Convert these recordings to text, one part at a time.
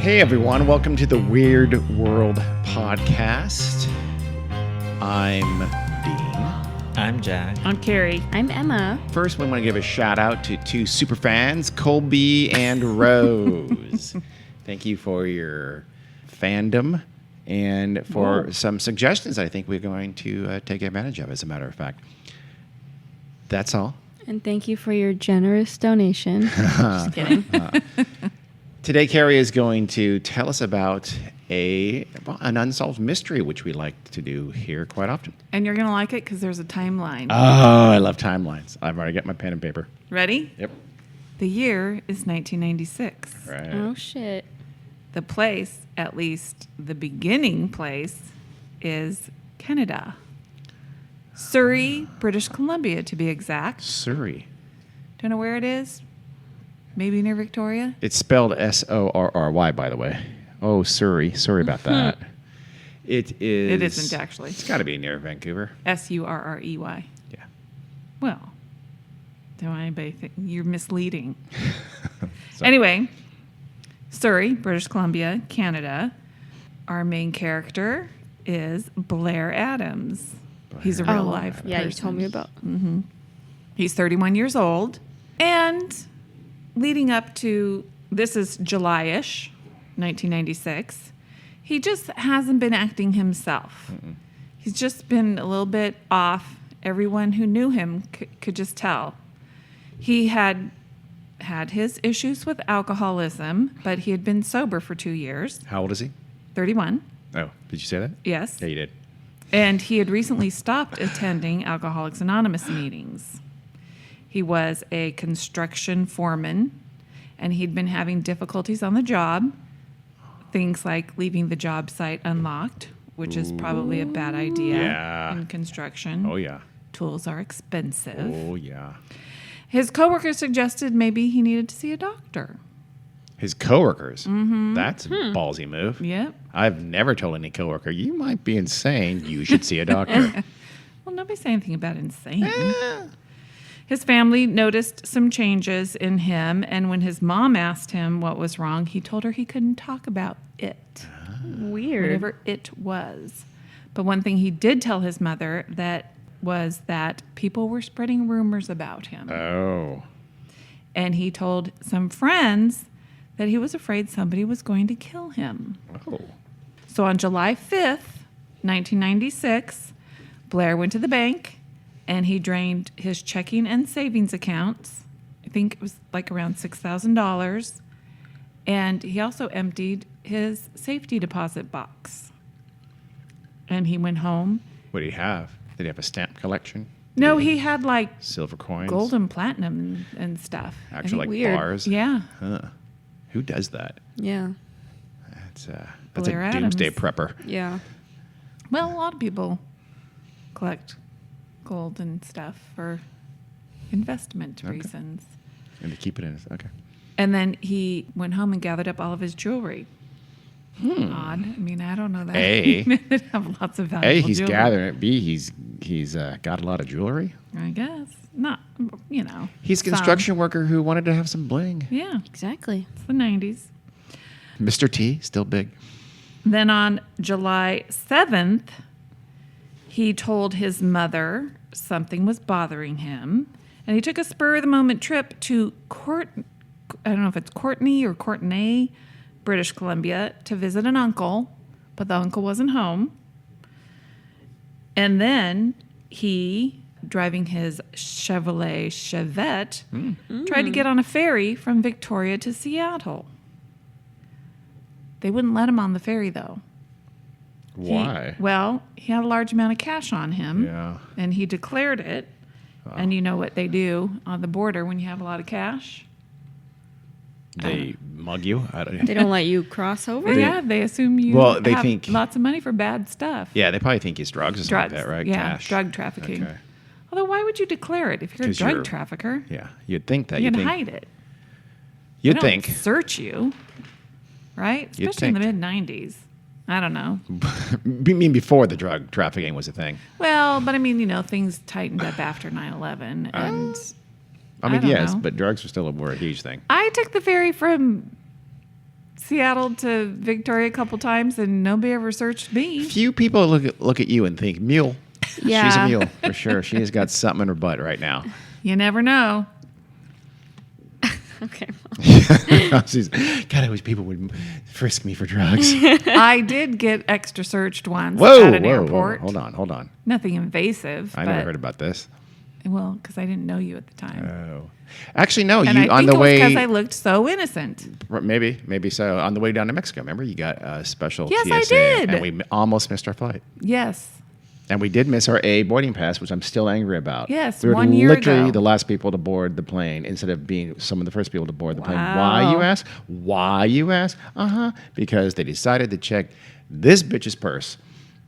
Hey everyone, welcome to the Weird World Podcast. I'm Dean. I'm Jack. I'm Carrie. I'm Emma. First, we want to give a shout out to two super fans, Colby and Rose. Thank you for your fandom and for some suggestions I think we're going to take advantage of, as a matter of fact. That's all. And thank you for your generous donation. Just kidding. Today, Carrie is going to tell us about an unsolved mystery, which we like to do here quite often. And you're going to like it because there's a timeline. Oh, I love timelines. I've already got my pen and paper. Ready? Yep. The year is 1996. Right. Oh, shit. The place, at least the beginning place, is Canada. Surrey, British Columbia, to be exact. Surrey. Don't know where it is? Maybe near Victoria? It's spelled S-O-R-R-Y, by the way. Oh, Surrey. Sorry about that. It is. It isn't, actually. It's got to be near Vancouver. Surrey. Yeah. Well, don't anybody think you're misleading. Anyway, Surrey, British Columbia, Canada. Our main character is Blair Adams. He's a real life person. Yeah, you told me about. He's 31 years old. And leading up to, this is July-ish, 1996, he just hasn't been acting himself. He's just been a little bit off. Everyone who knew him could just tell. He had his issues with alcoholism, but he had been sober for 2 years. How old is he? 31. Oh, did you say that? Yes. Yeah, you did. And he had recently stopped attending Alcoholics Anonymous meetings. He was a construction foreman, and he'd been having difficulties on the job. Things like leaving the job site unlocked, which is probably a bad idea in construction. Oh, yeah. Tools are expensive. Oh, yeah. His coworkers suggested maybe he needed to see a doctor. His coworkers. That's a ballsy move. Yep. I've never told any coworker, you might be insane. You should see a doctor. Well, nobody said anything about insane. His family noticed some changes in him, and when his mom asked him what was wrong, he told her he couldn't talk about it. Weird. Whatever it was. But one thing he did tell his mother was that people were spreading rumors about him. Oh. And he told some friends that he was afraid somebody was going to kill him. Oh. So on July 5th, 1996, Blair went to the bank and he drained his checking and savings accounts. I think it was like around $6,000. And he also emptied his safety deposit box. And he went home. What did he have? Did he have a stamp collection? No, he had like Silver coins? gold and platinum and stuff. Actual like weird. bars? Yeah. Huh. Who does that? Yeah. That's Blair a doomsday Adams. prepper. Yeah. Well, a lot of people collect gold and stuff for investment reasons. And to keep it in. Okay. And then he went home and gathered up all of his jewelry. Odd. I mean, I don't know that. A. He would have lots of valuable A, he's jewelry. gathering it. B, he's got a lot of jewelry. I guess. Not, He's a some. construction worker who wanted to have some bling. Yeah. Exactly. It's the 90s. Mr. T, still big. Then on July 7th, he told his mother something was bothering him. And he took a spur-of-the-moment trip to I don't know if it's Courtenay or Courtenay, British Columbia, to visit an uncle, but the uncle wasn't home. And then he, driving his Chevrolet Chevette, tried to get on a ferry from Victoria to Seattle. They wouldn't let him on the ferry, though. Why? He had a large amount of cash on him. Yeah. And he declared it. And you know what they do on the border when you have a lot of cash? They mug you? I don't They don't let you cross over? Yeah, they assume you they have think- lots of money for bad stuff. Yeah, they probably think it's drugs or something Drugs. like that, right? Yeah, Cash. drug trafficking. Okay. Although, why would you declare it? If you're a 'Cause drug you're- trafficker, Yeah, you'd think that. you You'd can think. hide it. You'd They think. don't search you, right? You'd Especially in the think. mid-'90s. I don't know. You mean before the drug trafficking was a thing? Well, but I mean, things tightened up after 9/11. And I mean, don't yes, know. but drugs were still a huge thing. I took the ferry from Seattle to Victoria a couple times, and nobody ever searched me. Few people look at you and think mule. Yeah. She's a mule for sure. She has got something in her butt right now. You never know. Okay. God, I wish people would frisk me for drugs. I did get extra searched once Whoa, at an whoa, airport. whoa. Hold on. Nothing invasive. I never heard about this. Well, because I didn't know you at the time. Oh. Actually, no. And You I on think the it was way. because I looked so innocent. Maybe so. On the way down to Mexico, remember you got a special Yes, TSA, I did. and we almost missed our flight. Yes. And we did miss our A boarding pass, which I'm still angry about. Yes, we were 1 year literally ago. the last people to board the plane instead of being some of the first people to board the plane. Wow. Why, you ask? Why, you ask? Because they decided to check this bitch's purse,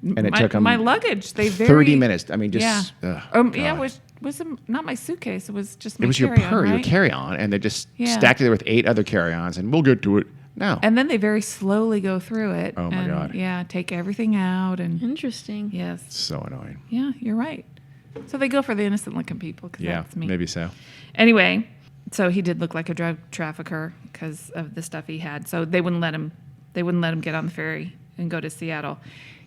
and it took them my luggage. They 30 minutes. I mean, just yeah. ugh, Yeah, God. was not my suitcase. It was just my It was your carry-on, your right? carry-on, and they just Yeah. stacked it there with 8 other carry-ons, and we'll get to it now. And then they very slowly go through it. Oh, my and, God. Yeah, take everything out and Interesting. yes, So annoying. yeah, you're right. So they go for the innocent-looking people because Yeah, that's me. maybe so. Anyway, so he did look like a drug trafficker because of the stuff he had. So they wouldn't let him. They wouldn't let him get on the ferry and go to Seattle.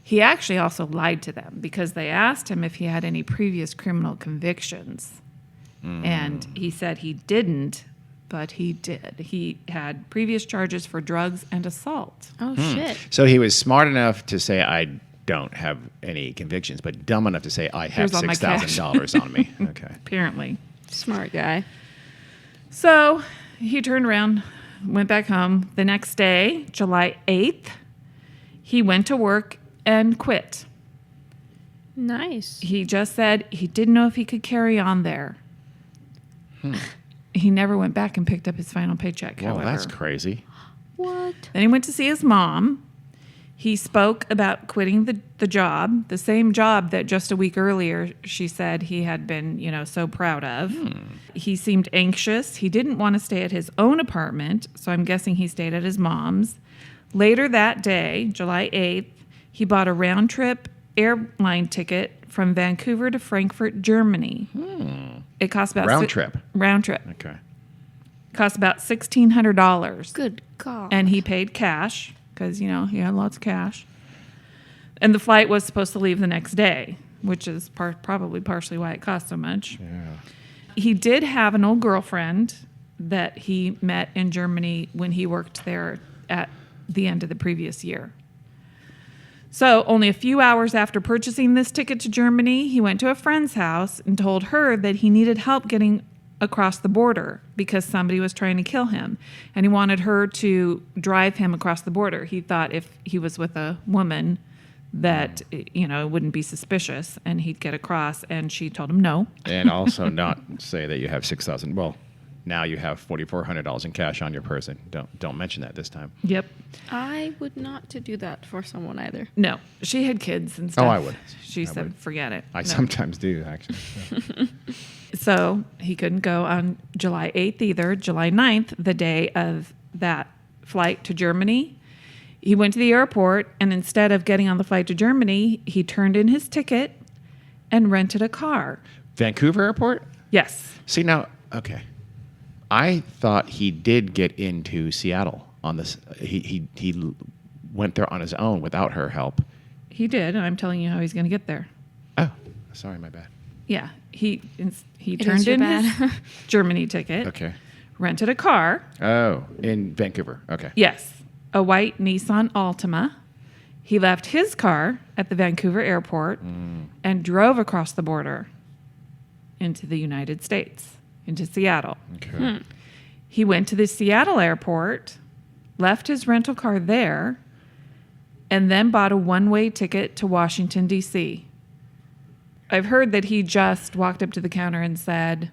He actually also lied to them because they asked him if he had any previous criminal convictions, and he said he didn't, but he did. He had previous charges for drugs and assault. Oh shit. So he was smart enough to say, I don't have any convictions, but dumb enough to say, I have Here's all my cash. $6,000 on me. Okay. Apparently. Smart guy. So he turned around, went back home. The next day, July 8th, he went to work and quit. Nice. He just said he didn't know if he could carry on there. He never went back and picked up his final paycheck, Well, however. that's crazy. What? Then he went to see his mom. He spoke about quitting the job, the same job that just a week earlier she said he had been, so proud of. He seemed anxious. He didn't want to stay at his own apartment, so I'm guessing he stayed at his mom's. Later that day, July 8th, he bought a round-trip airline ticket from Vancouver to Frankfurt, Germany. It cost about Round trip. Round trip. Okay. Cost about $1,600. Good God. And he paid cash because, he had lots of cash. And the flight was supposed to leave the next day, which is probably partially why it cost so much. Yeah. He did have an old girlfriend that he met in Germany when he worked there at the end of the previous year. So only a few hours after purchasing this ticket to Germany, he went to a friend's house and told her that he needed help getting across the border because somebody was trying to kill him. And he wanted her to drive him across the border. He thought if he was with a woman that, it wouldn't be suspicious and he'd get across. And she told him no. And also not say that you have 6,000. Well, now you have $4,400 in cash on your person. Don't mention that this time. Yep. I would not to do that for someone either. No. She had kids and stuff. I would. She said, would. forget it. I No. sometimes do, actually. So he couldn't go on July 8th either. July 9th, the day of that flight to Germany, he went to the airport, and instead of getting on the flight to Germany, he turned in his ticket and rented a car. Vancouver Airport? Yes. See, now, okay. I thought he did get into Seattle on this. He went there on his own without her help. He did, and I'm telling you how he's going to get there. Oh, sorry, my bad. Yeah. He It turned is your in bad. his Germany ticket, Okay. rented a car. Oh, in Vancouver. Okay. Yes, a white Nissan Altima. He left his car at the Vancouver airport and drove across the border into the United States, into Seattle. Okay. He went to the Seattle airport, left his rental car there, and then bought a one-way ticket to Washington, D.C. I've heard that he just walked up to the counter and said,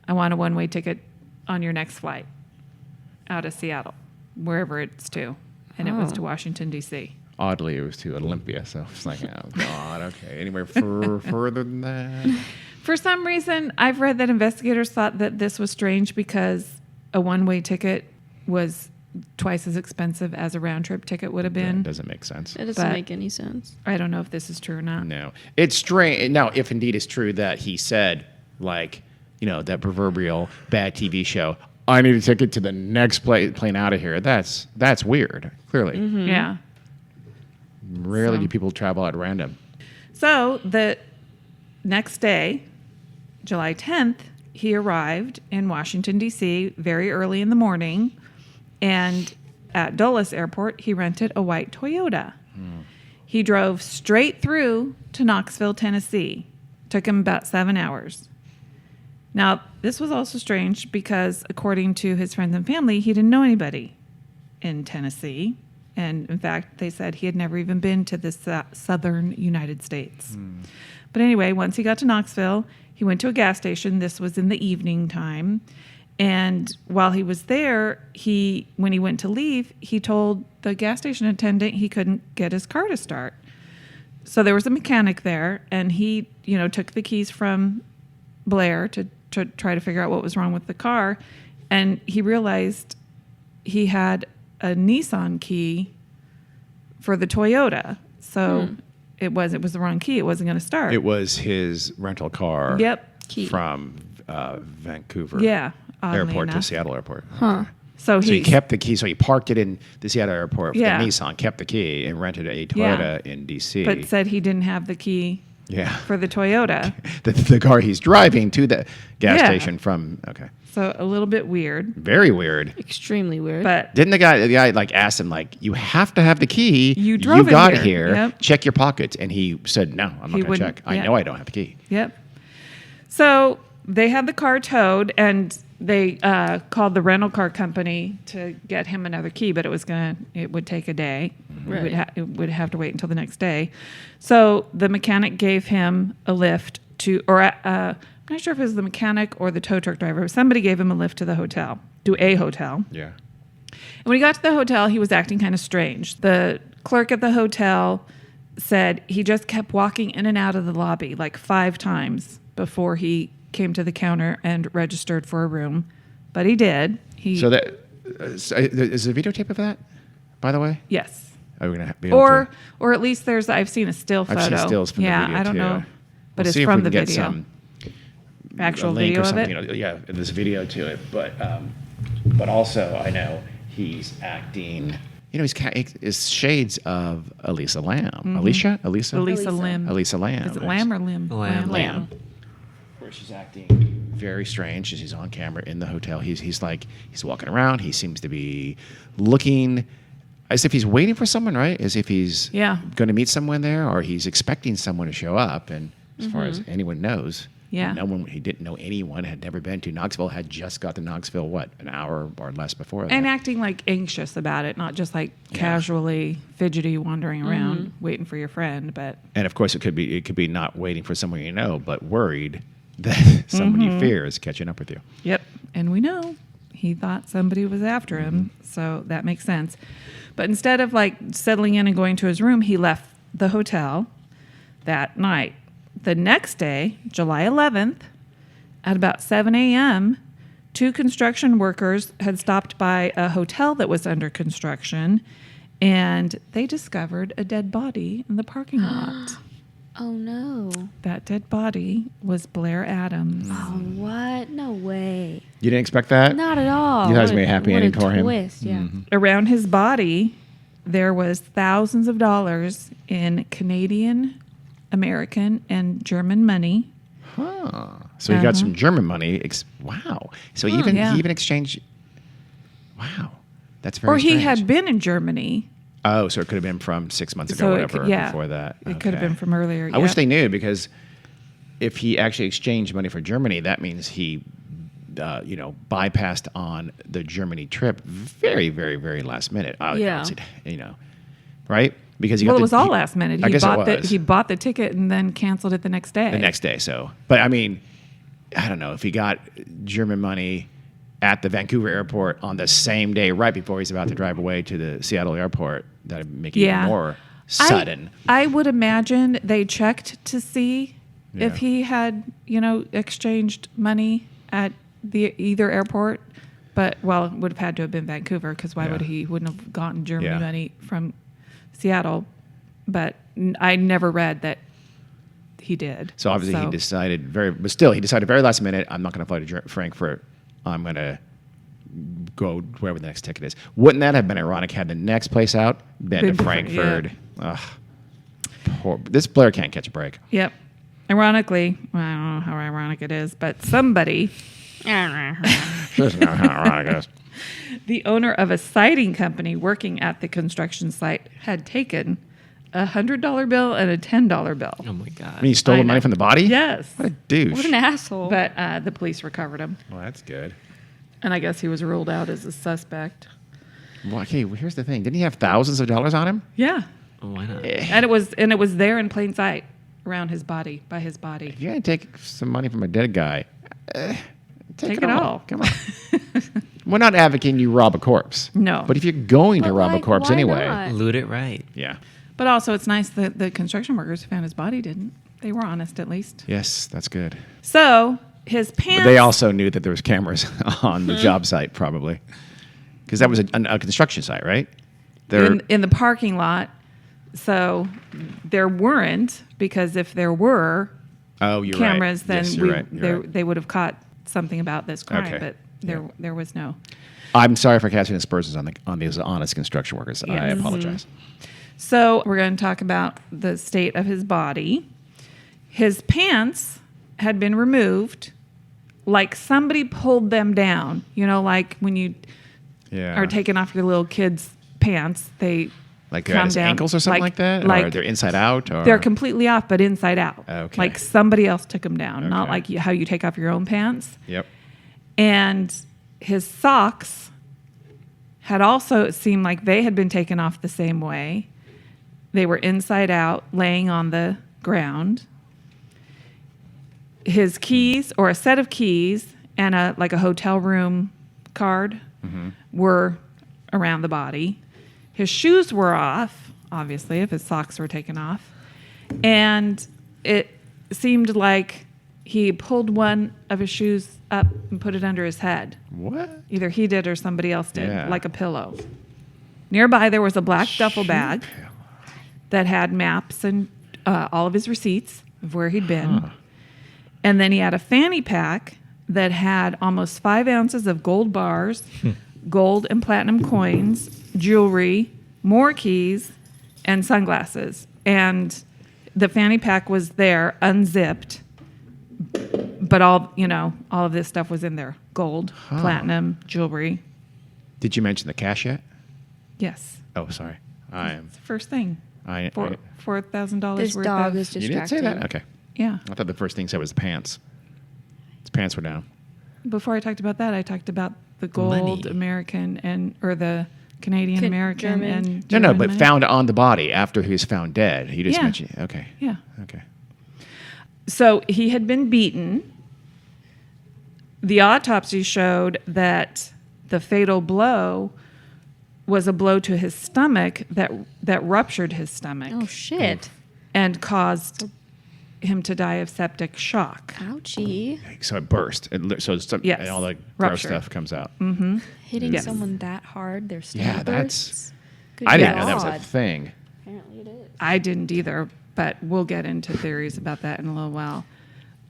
I want a one-way ticket on your next flight out of Seattle, wherever it's to. And it was to Washington, D.C. Oddly, it was to Olympia, so it's like, oh, God, okay. Anywhere further than that? For some reason, I've read that investigators thought that this was strange because a one-way ticket was twice as expensive as a round-trip ticket would have That been. doesn't make sense. It doesn't But- make any sense. I don't know if this is true or not. No. It's strange. Now, if indeed it's true that he said, like, that proverbial bad TV show, I need a ticket to the next plane out of here. That's weird, clearly. Yeah. Rarely do people travel at random. So the next day, July 10th, he arrived in Washington, D.C. very early in the morning. And at Dulles Airport, he rented a white Toyota. He drove straight through to Knoxville, Tennessee. Took him about 7 hours. Now, this was also strange because, according to his friends and family, he didn't know anybody in Tennessee. And in fact, they said he had never even been to the southern United States. But anyway, once he got to Knoxville, he went to a gas station. This was in the evening time. And while he was there, when he went to leave, he told the gas station attendant he couldn't get his car to start. So there was a mechanic there, and he, took the keys from Blair to try to figure out what was wrong with the car. And he realized he had a Nissan key for the Toyota. So it was the wrong key. It wasn't going to start. It was his rental car. Yep. Key. From Vancouver. Yeah. Airport enough. to Seattle Airport. Huh. So he kept the key. So he parked it in the Seattle Airport for Yeah. the Nissan, kept the key, and rented a Toyota in D.C. But said he didn't have the key for the Toyota. the car he's driving to the gas Yeah. station from. Okay. So a little bit weird. Very weird. Extremely weird. But Didn't the guy like asked him like, you have to have the key. You drove it got here. here. Yep. Check your pockets. And he said, no, I'm not going to wouldn't- check. I yeah. know I don't have the key. Yep. So they had the car towed, and they called the rental car company to get him another key, but it would take a day. Right. It would have to wait until the next day. So the mechanic gave him a lift I'm not sure if it was the mechanic or the tow truck driver, but somebody gave him a lift to a hotel. Yeah. And when he got to the hotel, he was acting kind of strange. The clerk at the hotel said he just kept walking in and out of the lobby like 5 times before he came to the counter and registered for a room. But he did. So that is there a videotape of that, by the way? Yes. Are we going to be able to? Or at least I've seen a still photo. I've seen stills from the video, I don't too. know. But We'll it's see if from we the can get video. some Actual a link video or of something. it? Yeah, there's a video to it. But also I know he's acting. It's shades of Elisa Lam. Elisa Elisa Lim. Elisa Lam. Is it Lamb or Lim? Lam. Where she's acting very strange as he's on camera in the hotel. He's walking around. He seems to be looking as if he's waiting for someone, right? As if he's going to meet someone there, or he's expecting someone to show up. And as far as anyone knows, he didn't know anyone, had never been to Knoxville, had just got to Knoxville, an hour or less before that. And acting like anxious about it, not just like casually fidgety wandering around waiting for your friend. But and of course, it could be not waiting for someone you know, but worried that someone you fear is catching up with you. Yep. And we know he thought somebody was after him. So that makes sense. But instead of like settling in and going to his room, he left the hotel that night. The next day, July 11th, at about 7 a.m., 2 construction workers had stopped by a hotel that was under construction, and they discovered a dead body in the parking lot. Oh, no. That dead body was Blair Adams. Oh, what? No way. You didn't expect that? Not at all. You thought it was What gonna be a happy ending for him? Twist, yeah. Around his body, there was thousands of dollars in Canadian, American, and German money. Huh. So he got some German money. Wow. So he even exchanged. Wow. That's very Or he strange. had been in Germany. Oh, so it could have been from 6 months ago, So whatever, yeah, before that. It could have been from earlier. I wish they knew, because if he actually exchanged money for Germany, that means he, bypassed on the Germany trip very, very, very last minute. Right? Because Well, it was all last minute. I guess it was. He bought the ticket and then canceled it the next day. The next day. So, but I mean, I don't know if he got German money at the Vancouver airport on the same day, right before he's about to drive away to the Seattle airport. That'd make it even more sudden. I would imagine they checked to see if he had, exchanged money at either airport. But, it would have had to have been Vancouver, because why would he wouldn't have gotten German money from Seattle? But I never read that he did. So obviously he decided very last minute, I'm not going to fly to Frankfurt. I'm going to go wherever the next ticket is. Wouldn't that have been ironic had the next place out been to different, Frankfurt? Ugh. This Blair can't catch a break. Yep. Ironically, well, I don't know how ironic it is, but somebody, This is not how ironic it is. the owner of a siding company working at the construction site, had taken a $100 bill and a $10 bill. Oh my God. I mean, he stole I the money know. from the body? Yes. What a douche. What an asshole. But the police recovered him. Well, that's good. And I guess he was ruled out as a suspect. Well, okay, well, here's the thing. Didn't he have thousands of dollars on him? Yeah. Oh, why not? And it was there in plain sight around his body, by his body. If you're going to take some money from a dead guy, take it all. Come on. We're not advocating you rob a corpse. No. But if you're going to But rob a like, corpse why anyway. not? Loot it right. Yeah. But also, it's nice that the construction workers who found his body didn't. They were honest, at least. Yes, that's good. So his pants. But they also knew that there was cameras on the job site, probably. Because that was a construction site, right? in the parking lot. So there weren't, because if there were you're cameras, right. then Yes, you're right. You're right. they would have caught something about this crime. Okay. But there was no. I'm sorry for casting aspersions on these honest construction workers. I Yes. apologize. So we're going to talk about the state of his body. His pants had been removed, like somebody pulled them down. You know, like when you Yeah. are taking off your little kid's pants, they Like they're come at his down. ankles or something like that? Or Like they're inside out? Or? they're completely off, but inside out. Okay. Like somebody else took them down, not Okay. like how you take off your own pants. Yep. And his socks had also, it seemed like they had been taken off the same way. They were inside out, laying on the ground. His keys, or a set of keys, and a hotel room card were around the body. His shoes were off, obviously, if his socks were taken off. And it seemed like he pulled one of his shoes up and put it under his head. What? Either he did or somebody else did, Yeah. like a pillow. Nearby, there was a black duffel bag that had maps and all of his receipts of where he'd been. And then he had a fanny pack that had almost 5 ounces of gold bars, gold and platinum coins, jewelry, more keys, and sunglasses. And the fanny pack was there, unzipped, but all of this stuff was in there. Gold, platinum, jewelry. Did you mention the cash yet? Yes. Oh, sorry. I am. It's the first thing. I $4,000 This worth dog of... is You distracting. didn't say that? Okay. Yeah. I thought the first thing said was the pants. His pants were down. Before I talked about that, I talked about the gold Money. American or the Canadian American German. and No, German but money. found on the body after he was found dead. You just Yeah. mentioned. Okay. Yeah. Okay. So he had been beaten. The autopsy showed that the fatal blow was a blow to his stomach that ruptured his stomach Oh, shit. and caused him to die of septic shock. Ouchie. So it burst. Yes. And all the gross Ruptured. stuff comes out. Hitting Yes. someone that hard, their stomach Yeah, that's- bursts? Good I didn't know that was a God. thing. Apparently it is. I didn't either, but we'll get into theories about that in a little while.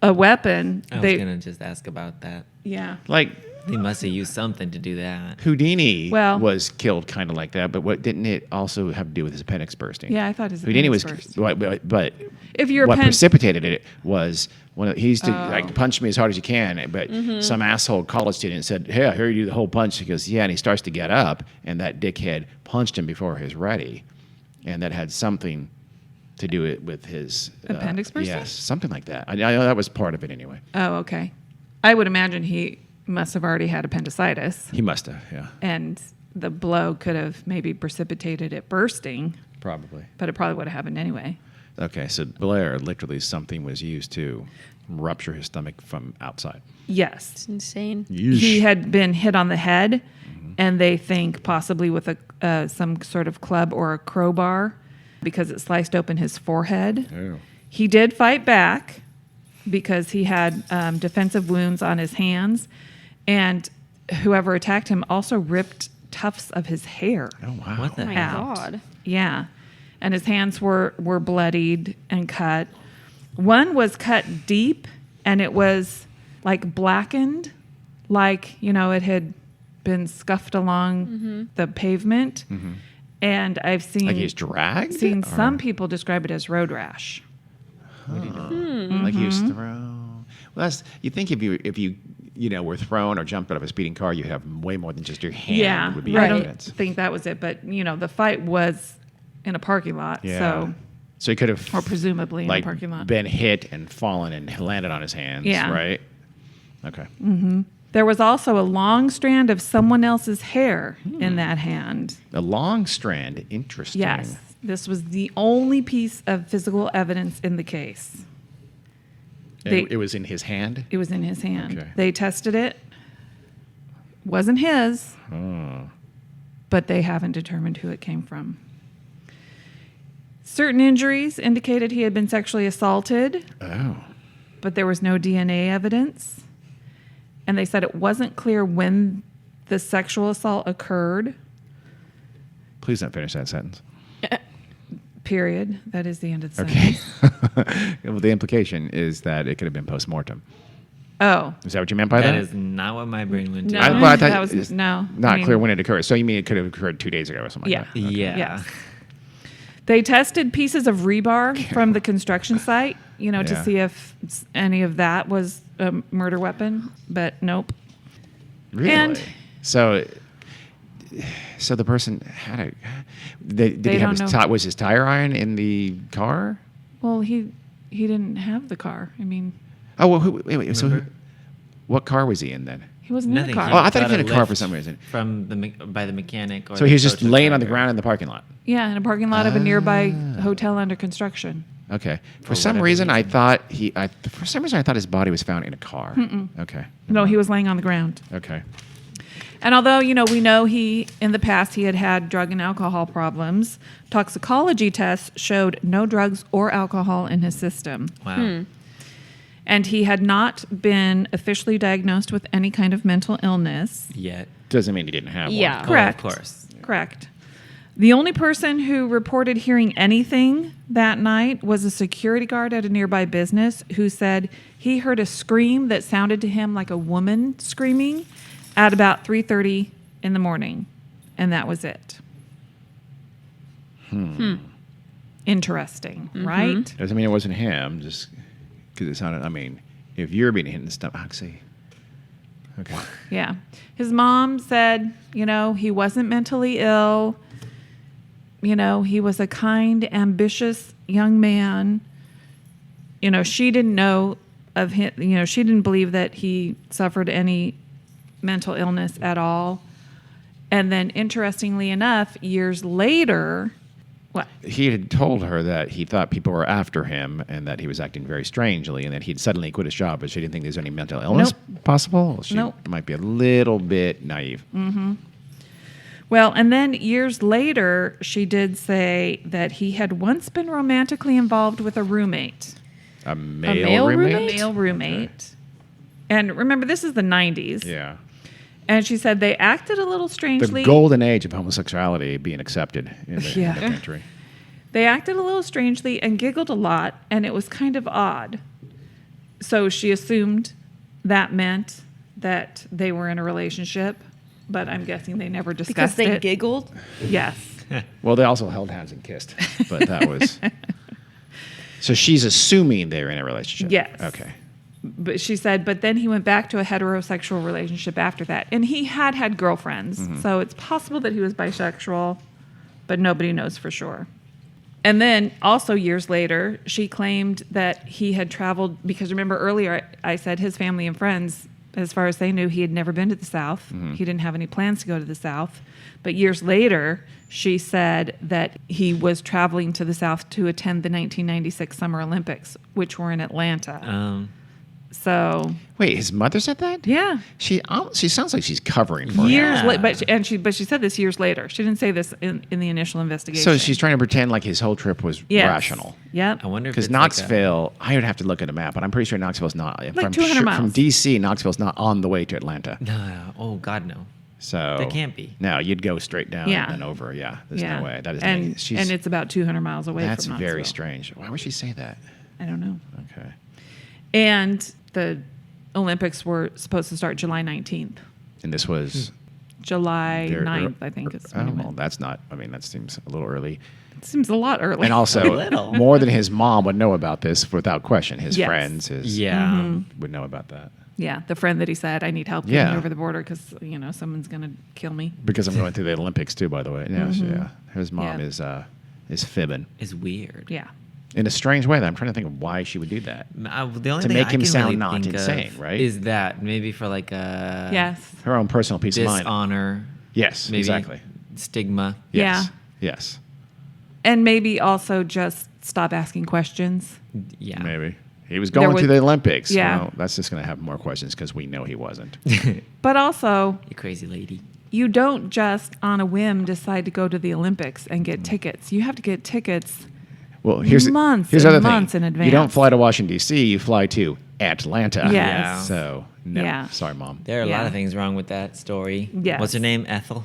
A weapon. I was going to just ask about that. Yeah. Like They must have used something to do that. Houdini Well- was killed kind of like that, but what didn't it also have to do with his appendix bursting? Yeah, I thought his Houdini was, appendix burst. but If your what pen- precipitated it was he used to Oh. like punch me as hard as you can, but some asshole college student said, "Hey, I heard you do the whole punch." He goes, "Yeah," and he starts to get up, and that dickhead punched him before he was ready, and that had something to do it with his Appendix bursting? Yes, something like that. I know that was part of it anyway. Oh, okay. I would imagine he must have already had appendicitis, He must have, yeah, and the blow could have maybe precipitated it bursting, probably. but it probably would have happened anyway. Okay, so Blair, literally something was used to rupture his stomach from outside. Yes. It's insane. He had been hit on the head, and they think possibly with some sort of club or a crowbar because it sliced open his forehead. Oh. He did fight back because he had defensive wounds on his hands, and whoever attacked him also ripped tufts of his hair. Oh, wow. What the Oh my hell? God. Yeah. And his hands were bloodied and cut. One was cut deep, and it was like blackened, like, it had been scuffed along the pavement. And I've seen Like he's dragged? seen Or- some people describe it as road rash. Like he was thrown. Well, that's you think if you were thrown or jumped out of a speeding car, you have way more than just your hand Yeah, would be I don't evidence. think that was it. But the fight was in a parking lot, Yeah. So he could have or presumably in like a parking lot. been hit and fallen and landed on his hands. Yeah. Right. Okay. There was also a long strand of someone else's hair in that hand. A long strand. Interesting. Yes, this was the only piece of physical evidence in the case. And it was in his hand. It was in his hand. Okay. They tested it. Wasn't his, but they haven't determined who it came from. Certain injuries indicated he had been sexually assaulted, Oh. but there was no DNA evidence. And they said it wasn't clear when the sexual assault occurred, Please don't finish that sentence. period. That is the end of the Okay. sentence. Well, the implication is that it could have been post-mortem. Oh, Is that what you meant by that? That is not what my brain went to. No. I thought that was- it's no, not I mean- clear when it occurred. So you mean it could have occurred 2 days ago or something Yeah. like that? Yeah. yes. They tested pieces of rebar from the construction site, to Yeah. see if any of that was a murder weapon, but nope. Really? And- So the person had a. Did They he have don't his know. was his tire iron in the car? Well, he didn't have the car. I mean, Oh well, wait. So what car was he in then? he wasn't Nothing. in the car. Oh, I thought he got was in a car for lift some reason. From by the mechanic. Or So the he was just tow truck laying on the driver. ground in the parking lot. Yeah, in a parking lot of a nearby hotel under construction. Okay. For For some whatever reason, I reason. thought I thought his body was found in a car. Okay. No, he was laying on the ground. Okay. And although, we know in the past he had drug and alcohol problems, toxicology tests showed no drugs or alcohol in his system. Wow. And he had not been officially diagnosed with any kind of mental illness. Yet. Doesn't mean he didn't have Yeah. one. Correct. Oh, of course. Correct. The only person who reported hearing anything that night was a security guard at a nearby business who said he heard a scream that sounded to him like a woman screaming at about 3:30 in the morning, and that was it. Interesting, right? Doesn't mean it wasn't him, just because it sounded. I mean, if you're being hit in the stomach, see. Okay. Yeah. His mom said, he wasn't mentally ill. He was a kind, ambitious young man. She didn't know of him. She didn't believe that he suffered any mental illness at all. And then, interestingly enough, years later, what? He had told her that he thought people were after him and that he was acting very strangely and that he'd suddenly quit his job, but she didn't think there was any mental illness possible. She Nope. might be a little bit naive. Well, and then years later, she did say that he had once been romantically involved with a roommate. A male, male roommate? roommate? Male roommate. And remember, this is the 90s. Yeah. And she said they acted a little The strangely. golden age of homosexuality being accepted in the, Yeah. in the country. They acted a little strangely and giggled a lot, and it was kind of odd. So she assumed that meant that they were in a relationship, but I'm guessing they never Because discussed they it. giggled. Yes. Well, they also held hands and kissed, but that was. So she's assuming they're in a relationship. Yes. Okay. But she said, but then he went back to a heterosexual relationship after that. And he had girlfriends. So it's possible that he was bisexual, but nobody knows for sure. And then also years later, she claimed that he had traveled, because remember earlier I said his family and friends, as far as they knew, he had never been to the South. He didn't have any plans to go to the South. But years later, she said that he was traveling to the South to attend the 1996 Summer Olympics, which were in Atlanta. So Wait, his mother said that? yeah, She sounds like she's covering for him. years Yeah. later, but she said this years later. She didn't say this in the initial investigation. So she's trying to pretend like his whole trip was Yes. rational. Yep. I wonder if Because it's Knoxville, I would have to look at a map, but I'm pretty sure Knoxville's not. Like 200 From miles. D.C., Knoxville's not on the way to Atlanta. No. Oh God, no. So They can't be. No, you'd go straight down Yeah. and then over. Yeah, there's Yeah. no way. That is and she's, and it's about 200 miles away that's from very Knoxville. strange. Why would she say that? I don't know. Okay. And the Olympics were supposed to start July 19th. And this was July Very 9th, I think. Is when he well, went. that's not. I mean, that seems a little early. It seems a lot early. And also, little. more than his mom would know about this without question. His Yes. friends, his Yeah. would know about that Yeah, the friend that he said, I need help getting Yeah. over the border because, someone's going to kill me. because I'm going through the Olympics too. By the way, yeah, yeah. His mom Yeah. is fibbing It's weird. Yeah. in a strange way. That I'm trying to think of why she would do that. The only To thing make I him can sound really not think insane, of right? Is that maybe for like a Yes. Her own personal peace of mind. dishonor? Yes, Maybe exactly. stigma. Yes. Yeah. Yes. And maybe also just stop asking questions. Yeah. Maybe. He was going was- to the Olympics. Yeah. Well, that's just going to have more questions because we know he wasn't. But also, You crazy lady. you don't just on a whim decide to go to the Olympics and get tickets. You have to get tickets. Well, here's Months here's and the other months thing. in You don't advance. fly to Washington D.C. You fly to Atlanta. Yes. So no, Yeah. sorry, Mom. There are a lot Yeah. of things wrong with that story. Yes. What's her name? Ethel?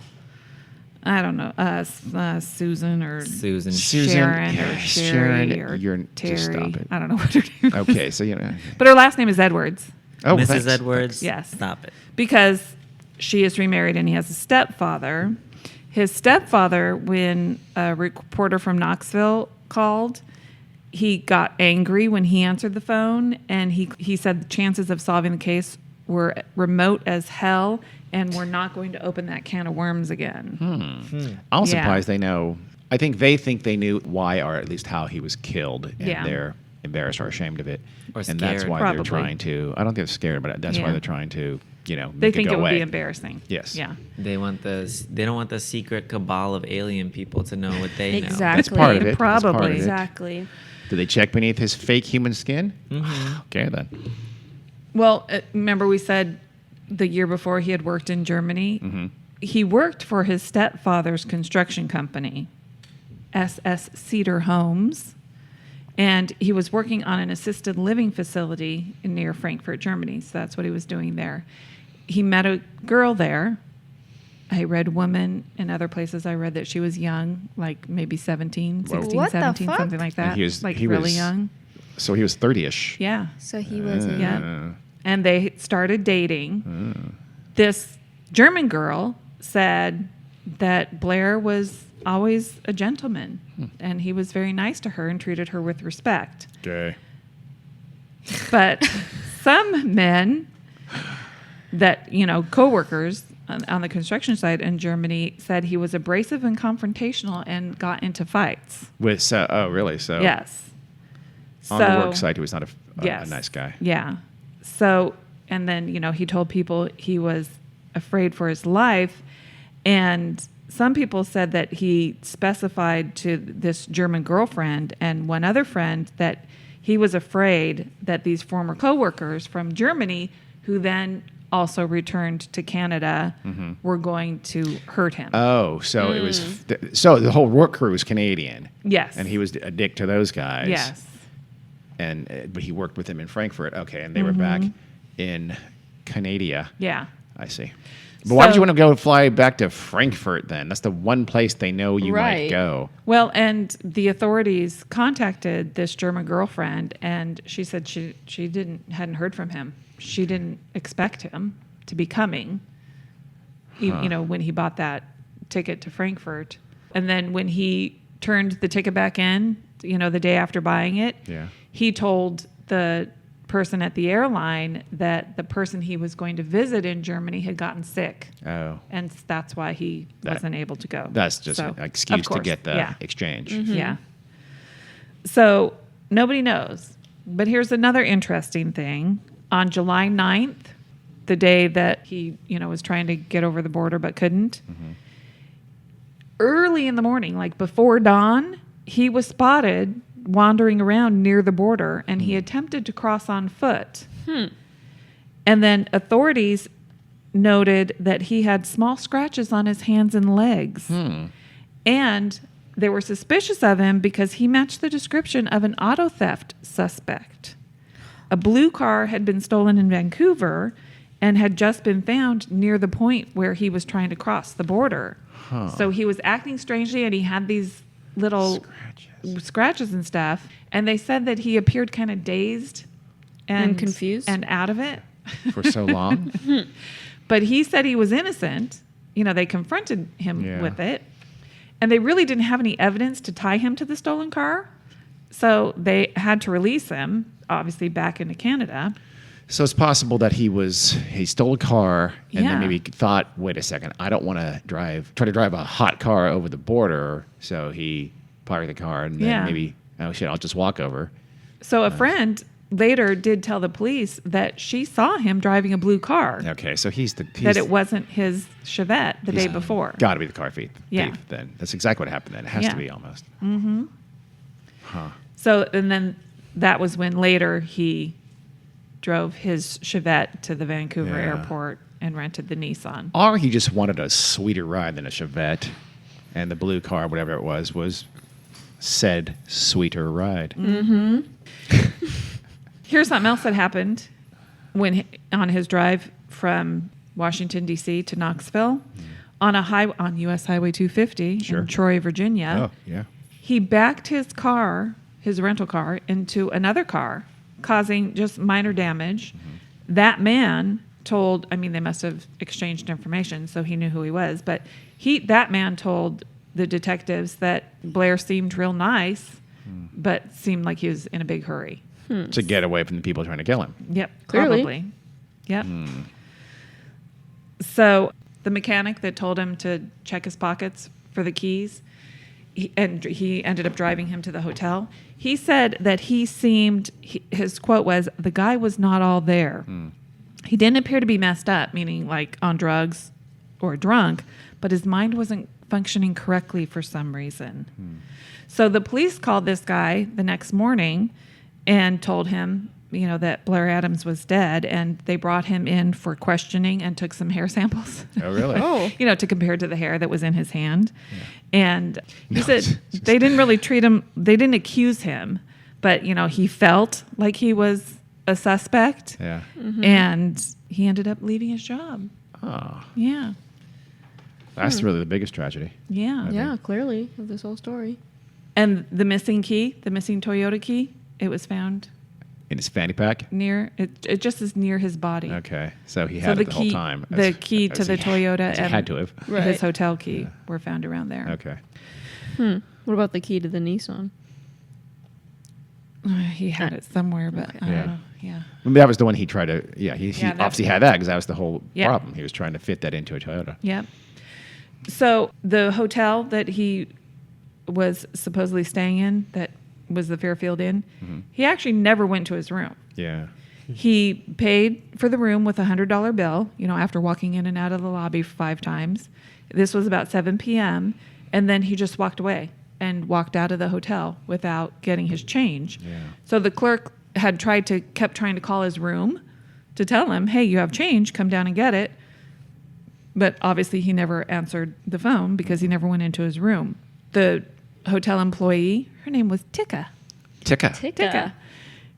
I don't know, Susan or Susan. Sharon yeah, or Sherry Sharon, or you're- Terry. just stop it. I don't know what her name is. Okay, so But her last name is Edwards Oh, Mrs. thanks. Edwards? Yes. Stop it. because she is remarried and he has a stepfather. His stepfather, when a reporter from Knoxville called, he got angry when he answered the phone, and he said the chances of solving the case were remote as hell, and we're not going to open that can of worms again. I'm Yeah. surprised they know. I think they knew why or at least how he was killed, and Yeah. they're embarrassed or ashamed of it, Or and that's scared. why Probably. they're trying to. I don't think they're scared, but that's why Yeah. they're trying to. They Make think it go would away. be embarrassing. Yes. Yeah. They don't want the secret cabal of alien people to know what they know. Exactly. That's part of it. That's part of Probably. it. Exactly. Did they check beneath his fake human skin? Okay, then. Well, remember we said the year before he had worked in Germany? Mm-hmm. He worked for his stepfather's construction company, SS Cedar Homes, and he was working on an assisted living facility near Frankfurt, Germany. So that's what he was doing there. He met a girl there. I read woman in other places. I read that she was young, like maybe 17, Whoa. 16, What the 17, fuck? something like that. he was- like he really was- young. So he was 30ish. Yeah. So he was a Yeah. And they started dating. This German girl said that Blair was always a gentleman and he was very nice to her and treated her with respect. Okay. But some men that, coworkers on the construction site in Germany said he was abrasive and confrontational and got into fights. With really? So Yes. on the work site, he was not a nice guy. Yeah. So, and then, he told people he was afraid for his life. And some people said that he specified to this German girlfriend and one other friend that he was afraid that these former coworkers from Germany, who then also returned to Canada, were going to hurt him. Oh, so it was. So the whole work crew was Canadian. Yes. And he was a dick to those guys. Yes. And but he worked with them in Frankfurt. Okay, and they were back in Canada. Yeah. I see. But why would So- you want to go fly back to Frankfurt then? That's the one place they know you might Right. go. Well, and the authorities contacted this German girlfriend, and she said she hadn't heard from him. She didn't expect him to be coming. When he bought that ticket to Frankfurt, and then when he turned the ticket back in, the day after buying it, Yeah. he told the person at the airline that the person he was going to visit in Germany had gotten sick. Oh, And that's why he That- wasn't able to go. that's just So, an excuse of to course, get the yeah. exchange. Yeah. So nobody knows. But here's another interesting thing. On July 9th, the day that he, was trying to get over the border but couldn't, early in the morning, like before dawn, he was spotted wandering around near the border and he attempted to cross on foot. And then authorities noted that he had small scratches on his hands and legs. And they were suspicious of him because he matched the description of an auto theft suspect. A blue car had been stolen in Vancouver and had just been found near the point where he was trying to cross the border. So he was acting strangely and he had these little scratches and stuff. And they said that he appeared kind of dazed And confused? and out of it. For so long. But he said he was innocent they confronted him Yeah. with it. And they really didn't have any evidence to tie him to the stolen car. So they had to release him, obviously, back into Canada. So it's possible that he stole a car and Yeah. then maybe thought, wait a second, I don't want to try to drive a hot car over the border. So he parked the car and then Yeah. maybe, oh shit, I'll just walk over. So a friend later did tell the police that she saw him driving a blue car, Okay, so that it wasn't his Chevette the day before. Got to be the car thief. Yeah. Then that's exactly what happened. Then it has Yeah. to be almost. So, and then that was when later he drove his Chevette to the Vancouver Yeah. airport and rented the Nissan. Or he just wanted a sweeter ride than a Chevette, and the blue car, whatever it was said sweeter ride. Here's something else that happened on his drive from Washington, D.C. to Knoxville on U.S. Highway 250 Sure. in Troy, Virginia. Oh, yeah. He backed his rental car, into another car, causing just minor damage. That man they must have exchanged information, so he knew who he was. But that man told the detectives that Blair seemed real nice, but seemed like he was in a big hurry. To get away from the people trying to kill him. Yep, Clearly. probably. Yep. So the mechanic that told him to check his pockets for the keys, he ended up driving him to the hotel. He said that his quote was, "The guy was not all there. He didn't appear to be messed up," meaning like on drugs or drunk, but his mind wasn't functioning correctly for some reason. So the police called this guy the next morning and told him, that Blair Adams was dead, and they brought him in for questioning and took some hair samples. Oh, really? Oh. To compare to the hair that was in his hand. And he said they didn't really treat him, they didn't accuse him, but, he felt like he was a suspect. Yeah. And he ended up leaving his job. Oh, Yeah. that's really the biggest tragedy. Yeah. Yeah, clearly, of this whole story. And the missing Toyota key, it was found In his fanny pack? near, it just is near his body. Okay. So he had it the whole time. The key to the Toyota as he and had to have. Right. his hotel key were found around there. Okay. What about the key to the Nissan? He had it somewhere, but I Yeah. don't know. Yeah. Well, that was the one he tried to, he that's obviously the- had that because that was the whole Yeah. problem. He was trying to fit that into a Toyota. Yep. So the hotel that he was supposedly staying in, that was the Fairfield Inn, he actually never went to his room. Yeah. He paid for the room with a $100 bill, after walking in and out of the lobby 5 times. This was about 7 p.m. And then he just walked away and walked out of the hotel without getting his change. Yeah. So the clerk kept trying to call his room to tell him, "Hey, you have change, come down and get it." But obviously he never answered the phone because he never went into his room. The hotel employee, her name was Tika. Tika.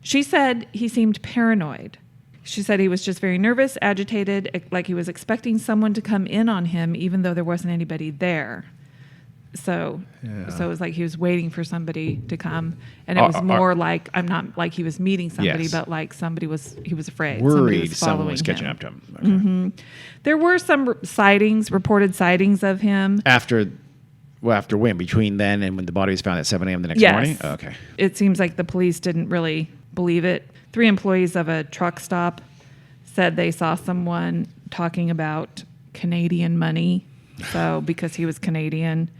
She said he seemed paranoid. She said he was just very nervous, agitated, like he was expecting someone to come in on him even though there wasn't anybody there. So it was like he was waiting for somebody to come. And it was more like, I'm not like he was meeting somebody, Yes. but like he was afraid. Somebody Worried was someone following was catching him. up to him. Okay. There were some reported sightings of him. After when? Between then and when the body was found at 7 a.m. the next Yes. morning? Oh, okay. It seems like the police didn't really believe it. 3 employees of a truck stop said they saw someone talking about Canadian money, so because he was Canadian.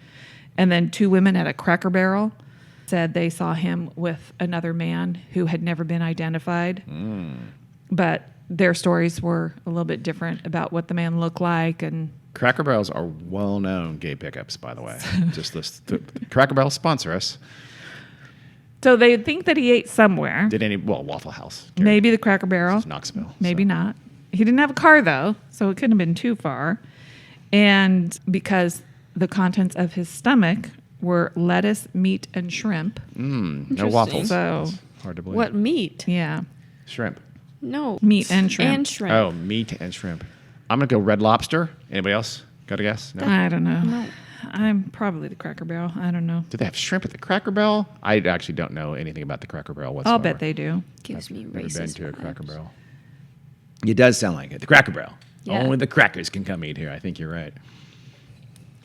And then 2 women at a Cracker Barrel said they saw him with another man who had never been identified. But their stories were a little bit different about what the man looked like. And Cracker Barrels are well-known gay pickups, by the way. Just Cracker Barrel sponsor us. so they think that he ate somewhere. Waffle House. Maybe the Cracker Barrel. It's Knoxville. Maybe so. not. He didn't have a car, though, so it couldn't have been too far. And because the contents of his stomach were lettuce, meat, and shrimp. No waffles. So, That's hard to believe. What meat? yeah, Shrimp. No. meat and shrimp. And shrimp. Oh, meat and shrimp. I'm going to go Red Lobster. Anybody else got a guess? No? I don't know. No. I'm probably the Cracker Barrel. I don't know. Do they have shrimp at the Cracker Barrel? I actually don't know anything about the Cracker Barrel whatsoever. I'll bet they do. Gives me Never been racist to a Cracker vibes. Barrel. It does sound like it. The Cracker Barrel. Yeah. Only the crackers can come eat here. I think you're right.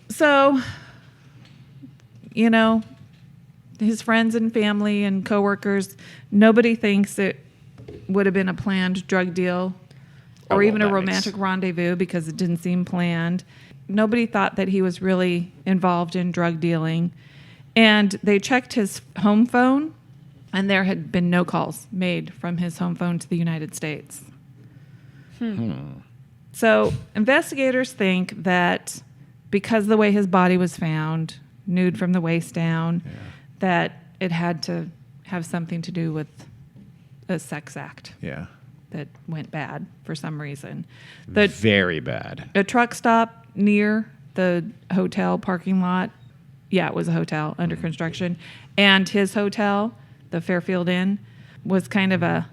So, you know, his friends and family and coworkers, nobody thinks it would have been a planned drug deal or well, even a that romantic makes- rendezvous because it didn't seem planned. Nobody thought that he was really involved in drug dealing. And they checked his home phone, and there had been no calls made from his home phone to the United States. So investigators think that because of the way his body was found, nude from the waist down, that it had to have something to do with a sex act Yeah. that went bad for some reason. Very bad. A truck stop near the hotel parking lot, it was a hotel under construction, and his hotel, the Fairfield Inn, was kind of a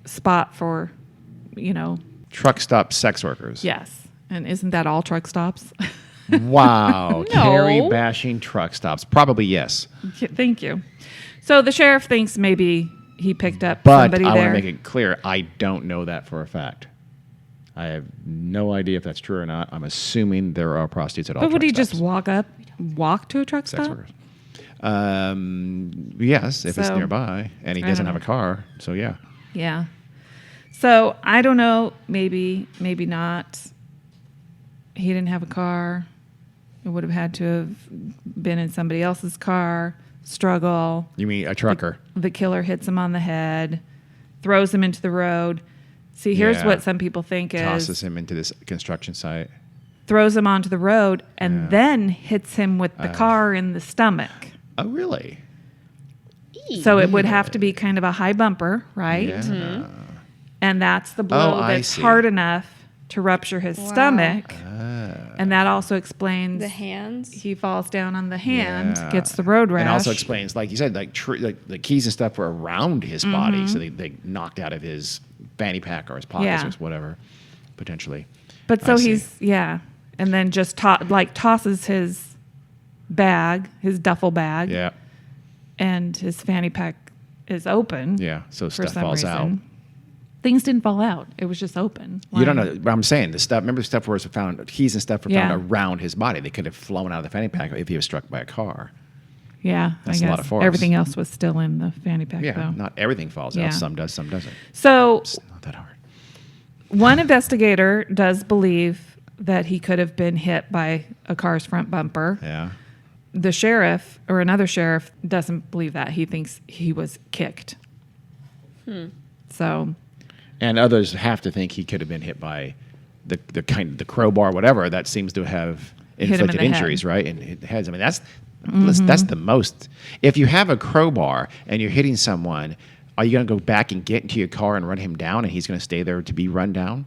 spot for, Truck stop sex workers. yes. And isn't that all truck stops? Wow. No. Carry bashing truck stops. Probably yes. Thank you. So the sheriff thinks maybe he picked up But somebody I want there. to make it clear, I don't know that for a fact. I have no idea if that's true or not. I'm assuming there are prostitutes at all But would truck he just stops. walk to a truck Sex stop? workers. Yes, if it's So, nearby and he I doesn't don't have a know. car. So yeah. Yeah. So I don't know. Maybe not. He didn't have a car. It would have had to have been in somebody else's car. Struggle. You mean a trucker? The killer hits him on the head, throws him into the road. See, here's Yeah. what some people think Tosses is him into this construction site. throws him onto the road and Yeah. then hits him with the car in the stomach. Oh, really? So it would have to be kind of a high bumper, right? Yeah. And that's the blow I that's see. hard enough to rupture his stomach. And that also explains The hands. he falls down on the hand, Yeah. gets the road rash. And also explains, like you said, like the keys and stuff were around his body, so they knocked out of his fanny pack or his pockets Yeah. or whatever, potentially. But so I see. he's and then just tosses his bag, his duffel bag, Yeah, and his fanny pack is open. yeah. So for stuff some falls out. reason. Things didn't fall out. It was just open. You don't lying. know. But I'm saying the stuff. Remember, the stuff where it was found, keys and stuff were Yeah. found around his body. They could have flown out of the fanny pack if he was struck by a car. Yeah, That's I a guess lot of force. everything else was still in the fanny pack Yeah, though. not everything falls Yeah. out. Some does, some doesn't. So It's not that hard. one investigator does believe that he could have been hit by a car's front bumper. Yeah. The sheriff or another sheriff doesn't believe that. He thinks he was kicked. So And others have to think he could have been hit by the crowbar, whatever. That seems to have Hit him in inflicted the injuries, head. right? And hit the heads. I mean, that's the most. If you have a crowbar and you're hitting someone, are you going to go back and get into your car and run him down, and he's going to stay there to be run down?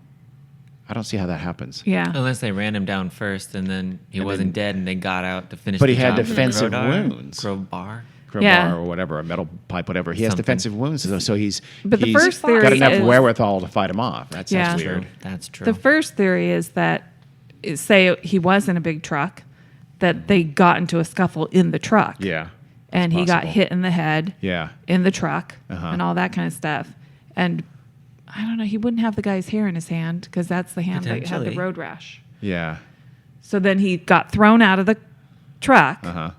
I don't see how that happens. yeah. Unless they ran him down first and then he And wasn't then- dead and they got out to finish But the he had job. defensive Crowbar? wounds. Crowbar? Crowbar Yeah. or whatever, a metal pipe, whatever. He has Something. defensive wounds, so he's But the he's first got theory enough is- wherewithal to fight him off. That's Yeah. weird. That's true. The first theory is that, say he was in a big truck, that they got into a scuffle in the truck. Yeah. And he got possible. hit in the head Yeah. in the truck Uh-huh. and all that kind of stuff. And I don't know, he wouldn't have the guy's hair in his hand because that's the hand that had the Potentially. road rash. Yeah. So then he got thrown out of the truck, Uh-huh.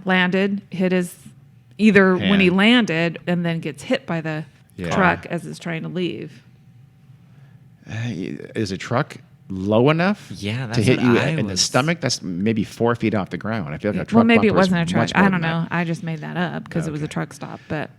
Landed, hit his, either when he Hand. landed and then gets hit by the Yeah. truck as it's trying to leave. Is a truck low enough Yeah, to that's hit what you I in the was- stomach? That's maybe 4 feet off the ground. I feel like a truck Well, maybe it bumper is wasn't a truck. much more I don't than know. that. I just made that up because it was a Okay. truck stop, but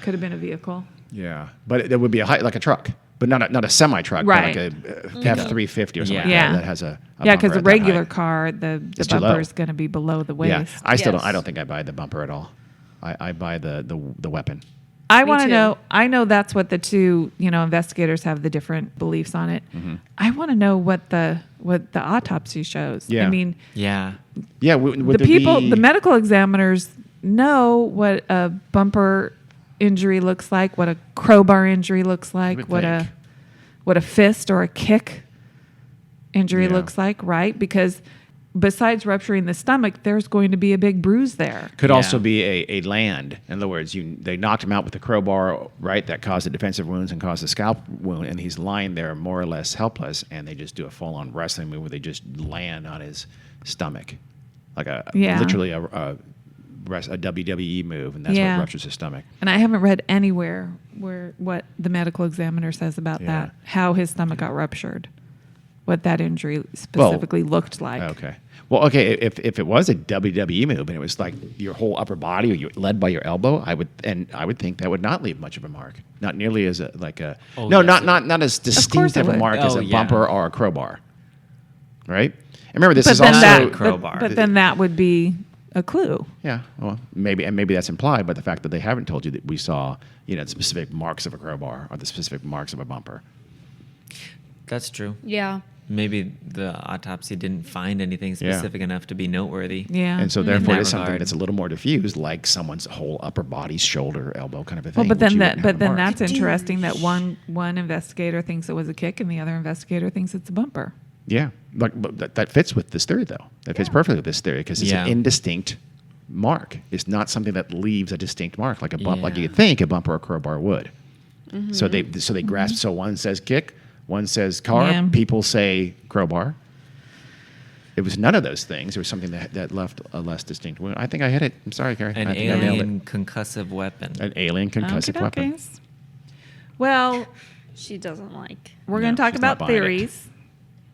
could have been a vehicle. Yeah, but there would be like a truck, but not a semi truck, Right. but like a F-350 or something like Yeah. that, that has a Yeah, because bumper a at that regular height. car, the It's too bumper low. is going to be below the waist. Yeah, I still don't. I Yes. don't think I buy the bumper at all. I buy the weapon. I Me want to too. know. I know that's what the two investigators have the different beliefs on it. I want to know what the autopsy shows. Yeah. I mean, yeah. Yeah, would the there people, be- the medical examiners know what a bumper injury looks like, what a crowbar injury looks like, would what think. a fist or a kick injury Yeah. looks like, right? Because besides rupturing the stomach, there's going to be a big bruise there. Could Yeah. also be a land. In other words, they knocked him out with a crowbar, right? That caused the defensive wounds and caused a scalp wound, and he's lying there more or less helpless. And they just do a full-on wrestling move where they just land on his stomach, like literally a WWE move, and that's Yeah. what ruptures his stomach. And I haven't read anywhere what the medical examiner says about Yeah. that, how his stomach got ruptured, what that injury specifically looked like. Okay. Well, okay. If it was a WWE move and it was like your whole upper body or you led by your elbow, I would think that would not leave much of a mark. Not nearly as Oh, no, yes, not as distinct it of a would. mark as Oh, a yeah. bumper or a crowbar. Right. And remember, this But is then also that, crowbar. but then that would be a clue. yeah. Well, maybe that's implied by the fact that they haven't told you that we saw the specific marks of a crowbar or the specific marks of a bumper. That's true. Yeah. Maybe the autopsy didn't find anything specific enough to be noteworthy. Yeah. And so In therefore, that it's something regard. that's a little more diffused, like someone's whole upper body, shoulder, elbow, kind of a thing. Well, but which then you wouldn't have a mark. that's interesting that one investigator thinks it was a kick and the other investigator thinks it's a bumper. Yeah, but that fits with this theory, though. That fits perfectly with this theory because it's Yeah. an indistinct mark. It's not something that leaves a distinct mark like a bump, like Yeah. you think a bumper or crowbar would. So they grasp. So one says kick, one says car. Yeah. People say crowbar. It was none of those things. It was something that left a less distinct wound. I think I hit it. I'm sorry, Carrie. An I think I nailed alien concussive weapon. it. An alien concussive weapon. Okey-dokes. Well, She doesn't like. we're No, going to talk she's not about buying it. theories.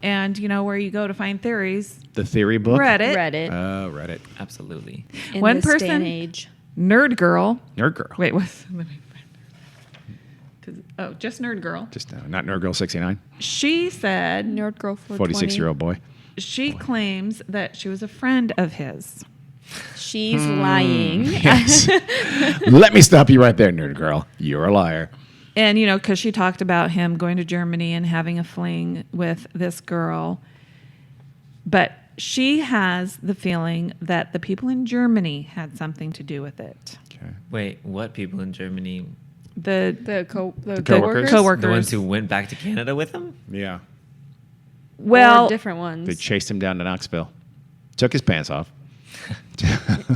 And you know where you go to find theories? The theory book. Reddit. Reddit. Reddit. Absolutely. In One this day person- and age. Nerd Girl. Nerd Girl. Wait, what's let me find her. Just Nerd Girl. Just not Nerd Girl 69. She said Nerd girl 420. 46-year-old boy. she claims that she was a friend of his. She's lying. Yes. Let me stop you right there, Nerd Girl. You're a liar. And, because she talked about him going to Germany and having a fling with this girl. But she has the feeling that the people in Germany had something to do with it. Okay. Wait, what people in Germany? The The coworkers? coworkers. coworkers. The ones who went back to Canada with him? Yeah. well, Or different ones. They chased him down to Knoxville. Took his pants off.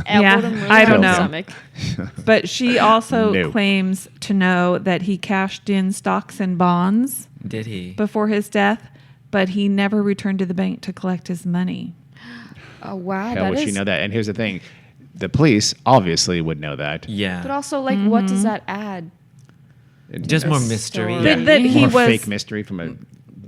Elbowed him really I don't hard in the know. stomach. but she also No. claims to know that he cashed in stocks and bonds Did he? before his death, but he never returned to the bank to collect his money. Oh wow, How that would is. she know that? And here's the thing. The police obviously would know that. Yeah. But also, like, what does that add? Just more That's mystery. so- That he More was fake mystery from a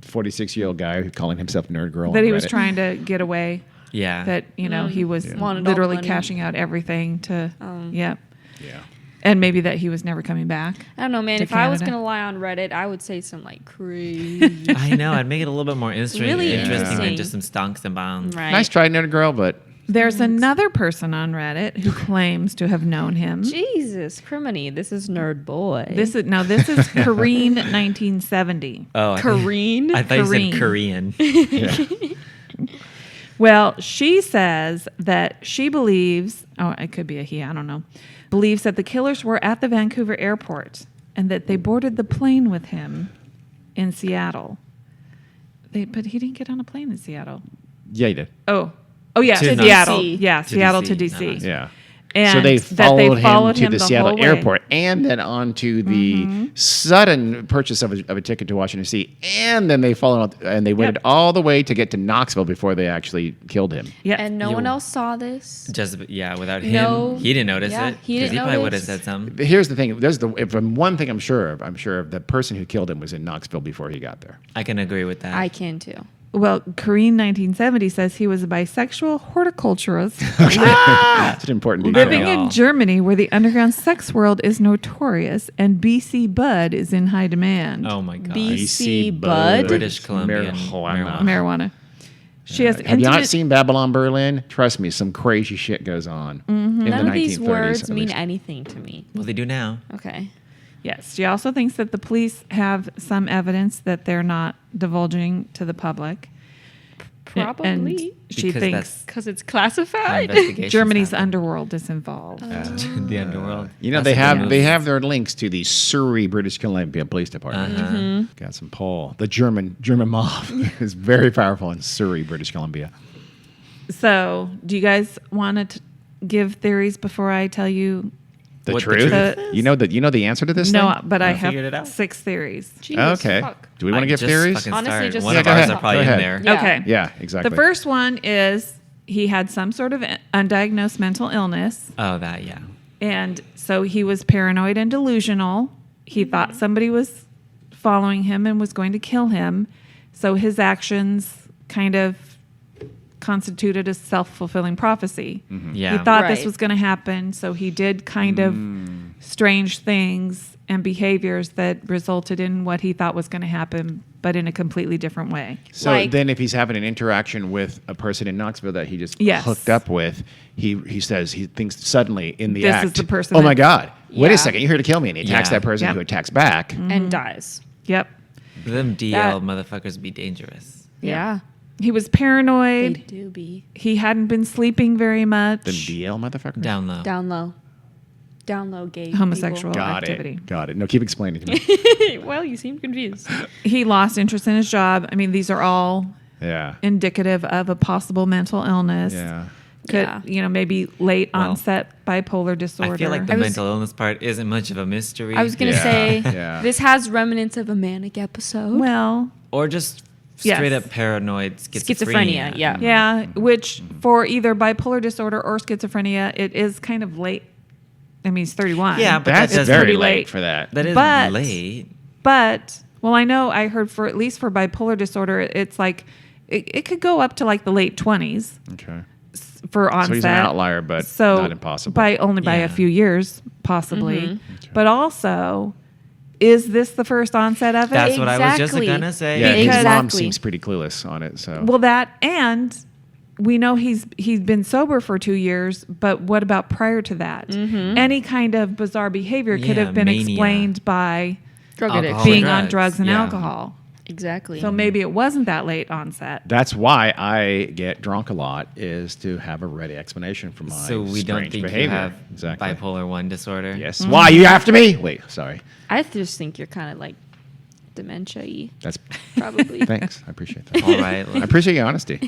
46-year-old guy calling himself Nerd Girl. that on he was Reddit. trying to get away. Yeah. That he was Wanted all literally money. cashing out everything to Yeah. and maybe that he was never coming back. I don't know, man. To If I was Canada. gonna lie on Reddit, I would say some like crazy. I know. I'd make it a little bit more interesting Really than interesting. just some stonks and bounds. Right. Nice try, Nerd Girl, but There's another person on Reddit who claims to have known him. Jesus, criminy. This is nerd boy. This is Kareen 1970. Oh, Kareen. I thought you said Korean. Korean. Well, she says that she believes, it could be a he, I don't know, believes that the killers were at the Vancouver airport and that they boarded the plane with him in Seattle. But he didn't get on a plane in Seattle. yeah, you did. Oh yeah, To Seattle. DC. Yeah, To Seattle DC, to DC. not us. Yeah. And so they that they followed him to the the Seattle whole way. airport and then on to the sudden purchase of a ticket to Washington, D.C. And then they followed and they waited all the way to get to Knoxville before they actually killed him. Yep. And no You- one else saw this. Just without him, No. he didn't notice Yeah, it. he 'Cause didn't probably would have notice. said something. But here's the thing. If one thing I'm sure of the person who killed him was in Knoxville before he got there. I can agree with that. I can too. Well, Kareen 1970 says he was a bisexual horticulturist That's an important detail. living in Germany where the underground sex world is notorious and BC bud is in high demand. Oh my god. BC Bud. British Columbian marijuana. Marijuana. She has Have you not intimate- seen Babylon Berlin? Trust me, some crazy shit goes on. In the None of these 1930s, words at mean least. anything to me. Well, they do now. Okay. Yes. She also thinks that the police have some evidence that they're not divulging to the public. Probably. And she Because thinks Because it's How classified. investigations Germany's happen. underworld is involved. The underworld. You know, That's what they moves. have their links to the Surrey, British Columbia Police Department. Uh-huh. Got some pull. The German mob is very powerful in Surrey, British Columbia. So, do you guys want to give theories before I tell you? The What the truth? truth is? You know the answer to this No, thing? but I I figured it have out. 6 theories. Jeez, Okay. fuck. Do we want to give just theories? fucking Honestly, start. just- One Yeah, of go ours ahead. are probably Go in ahead. there. Yeah. Okay. Yeah, exactly. The first one is he had some sort of undiagnosed mental illness. Oh, that, yeah. And so he was paranoid and delusional. He thought somebody was following him and was going to kill him. So his actions kind of constituted a self-fulfilling prophecy. Yeah. He thought this Right. was going to happen, so he did kind of strange things and behaviors that resulted in what he thought was going to happen, but in a completely different way. So Like- then if he's having an interaction with a person in Knoxville that he just Yes. hooked up with, he says he thinks suddenly in the This act, is the person oh my that- God, wait Yeah. a second, you're here to kill me. And he attacks Yeah. that person Yep. who attacks back. And dies. Yep. Them DL motherfuckers be dangerous. Yeah. He was They paranoid. do be. He hadn't been sleeping very much. The DL motherfucker? Down low. Down low. Down low gay. Homosexual Got activity. it. Got it. No, keep explaining to me. people. Well, you seem confused. He lost interest in his job. I mean, these are all Yeah. indicative of a possible mental illness. Yeah. Could, Yeah. maybe late Well, onset bipolar disorder. I feel like the I was- mental illness part isn't much of a mystery. I was gonna Yeah. say Yeah. this has remnants of a manic episode. well, Or just Yes. straight up paranoid Schizophrenia, yeah. yeah, which for either bipolar disorder or schizophrenia, it is kind of late. I mean, he's 31. Yeah, but That's that does very pretty late late. for that. That is But- late. But, well, I know I heard for at least for bipolar disorder, it's like it could go up to like the late 20s Okay. for onset. So he's an outlier, but so not impossible. by only by Yeah. a few years, possibly. Mm-hmm. But also, is this the first onset of it? That's what I was just Exactly. gonna say. yeah, his mom Exactly. seems pretty clueless on it. So Well, that and we know he's been sober for 2 years, but what about prior to that? Mm-hmm. Any kind of bizarre behavior could Yeah, have been mania. explained by Drug Alcohol. addiction. being drugs, on drugs and yeah. alcohol. Exactly. So maybe it wasn't that late onset. that's why I get drunk a lot, is to have a ready explanation for my So we don't strange think behavior. you have exactly. bipolar 1 disorder. Yes. Why you after me? Wait, sorry. I just think you're kind of like dementia-y, That's probably. thanks. I appreciate that. All right. I appreciate your honesty.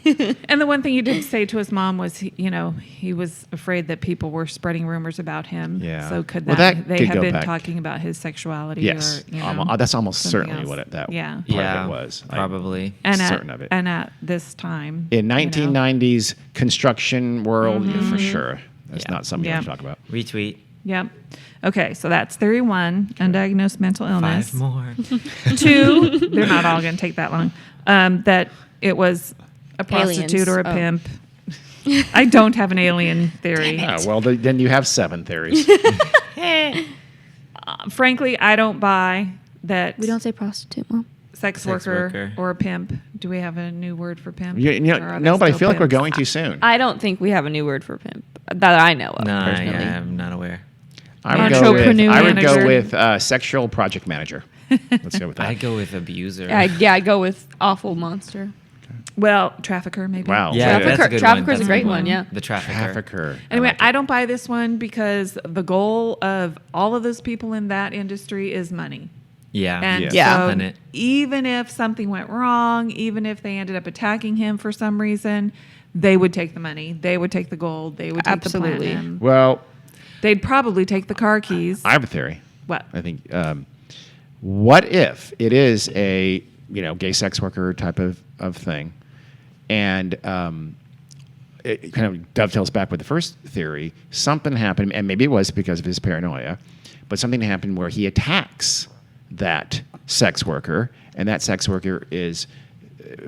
And the one thing he did say to his mom was, he was afraid that people were spreading rumors about him. Yeah. So could Well, that, that they could have go been back. talking about his sexuality? Yes. Or, That's almost something certainly else. what that Yeah. part Yeah, of it was. probably. And certain of it. And at this time. In 1990s construction world, yeah, for sure. That's Yeah. not something you Yeah. want to talk about. Retweet. Yep. Okay, so that's theory 1, undiagnosed mental illness. 5 more. 2, they're not all going to take that long. That it was a prostitute Aliens. or a Oh. pimp. I don't have an alien theory. Ah, well, then you have 7 theories. Frankly, I don't buy that We don't say prostitute, Mom. sex Sex worker, worker. or a pimp. Do we have a new word for pimp? Or are they no, but I still feel like we're pimps? going too soon. I don't think we have a new word for pimp that I know of. Nah, personally. yeah, I'm not aware. I would go with, Entrepreneur I would go manager. with sexual project manager. Let's go with that. I'd go with abuser. Yeah, I'd go with awful monster. Well, trafficker, maybe. Wow. Yeah, Trafficker- that's a good Trafficker's one. a That's great good one, yeah. The trafficker. Trafficker. Anyway, like I it. don't buy this one because the goal of all of those people in that industry is money. Yeah. And Yes. Yeah. so And it- even if something went wrong, even if they ended up attacking him for some reason, they would take the money. They would take the gold. They would take Absolutely. the platinum. Well, They'd probably take the car keys. I have a theory. What? I think. What if it is a gay sex worker type of thing, and it kind of dovetails back with the first theory. Something happened, and maybe it was because of his paranoia, but something happened where he attacks that sex worker, and that sex worker is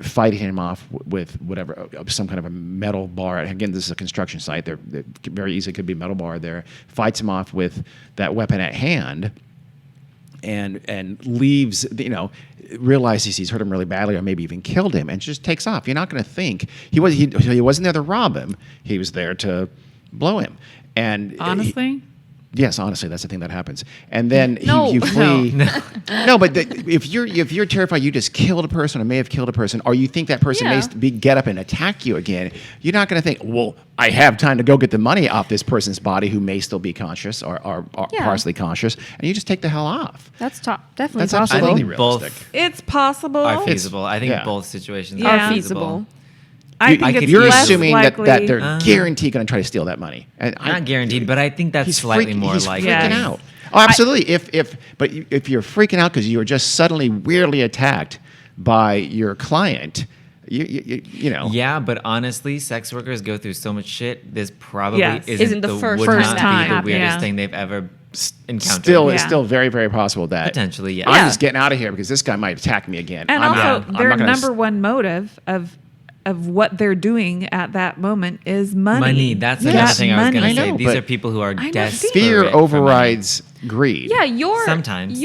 fighting him off with whatever, some kind of a metal bar. Again, this is a construction site. There very easily could be a metal bar there. Fights him off with that weapon at hand, and leaves. Realizes he's hurt him really badly, or maybe even killed him, and just takes off. You're not going to think he wasn't there to rob him. He was there to blow him. And Honestly? yes, honestly, that's the thing that happens. And then No. you flee. No, but if you're terrified, you just killed a person or may have killed a person, or you think that person Yeah. may get up and attack you again, you're not going to think, well, I have time to go get the money off this person's body who may still be conscious or Yeah. partially conscious, and you just take the hell off. That's definitely That's possible. absolutely I think both realistic. It's possible. are feasible. I think yeah. both situations Yeah. are Are feasible. feasible. I think it's you're less assuming likely. that they're guaranteed going to try to steal that money. And Not guaranteed, but I think that's he's slightly more he's likely. freaking Yes. out. Oh, absolutely. But if you're freaking out because you were just suddenly weirdly attacked by your client, you know. Yeah, but honestly, sex workers go through so much shit. This probably Yes. isn't the first would time not that be the weirdest yeah. thing they've ever encountered. Still, it's Yeah. still very, very possible that Potentially, yeah. I'm Yeah. just getting out of here because this guy might attack me again. And I'm also, out. I'm their not gonna number one motive of what they're doing at that moment is money. Money. That's Yes. another thing I was going I to say. know, These but are people who are know. desperate. fear for money. overrides greed. Yeah, Sometimes.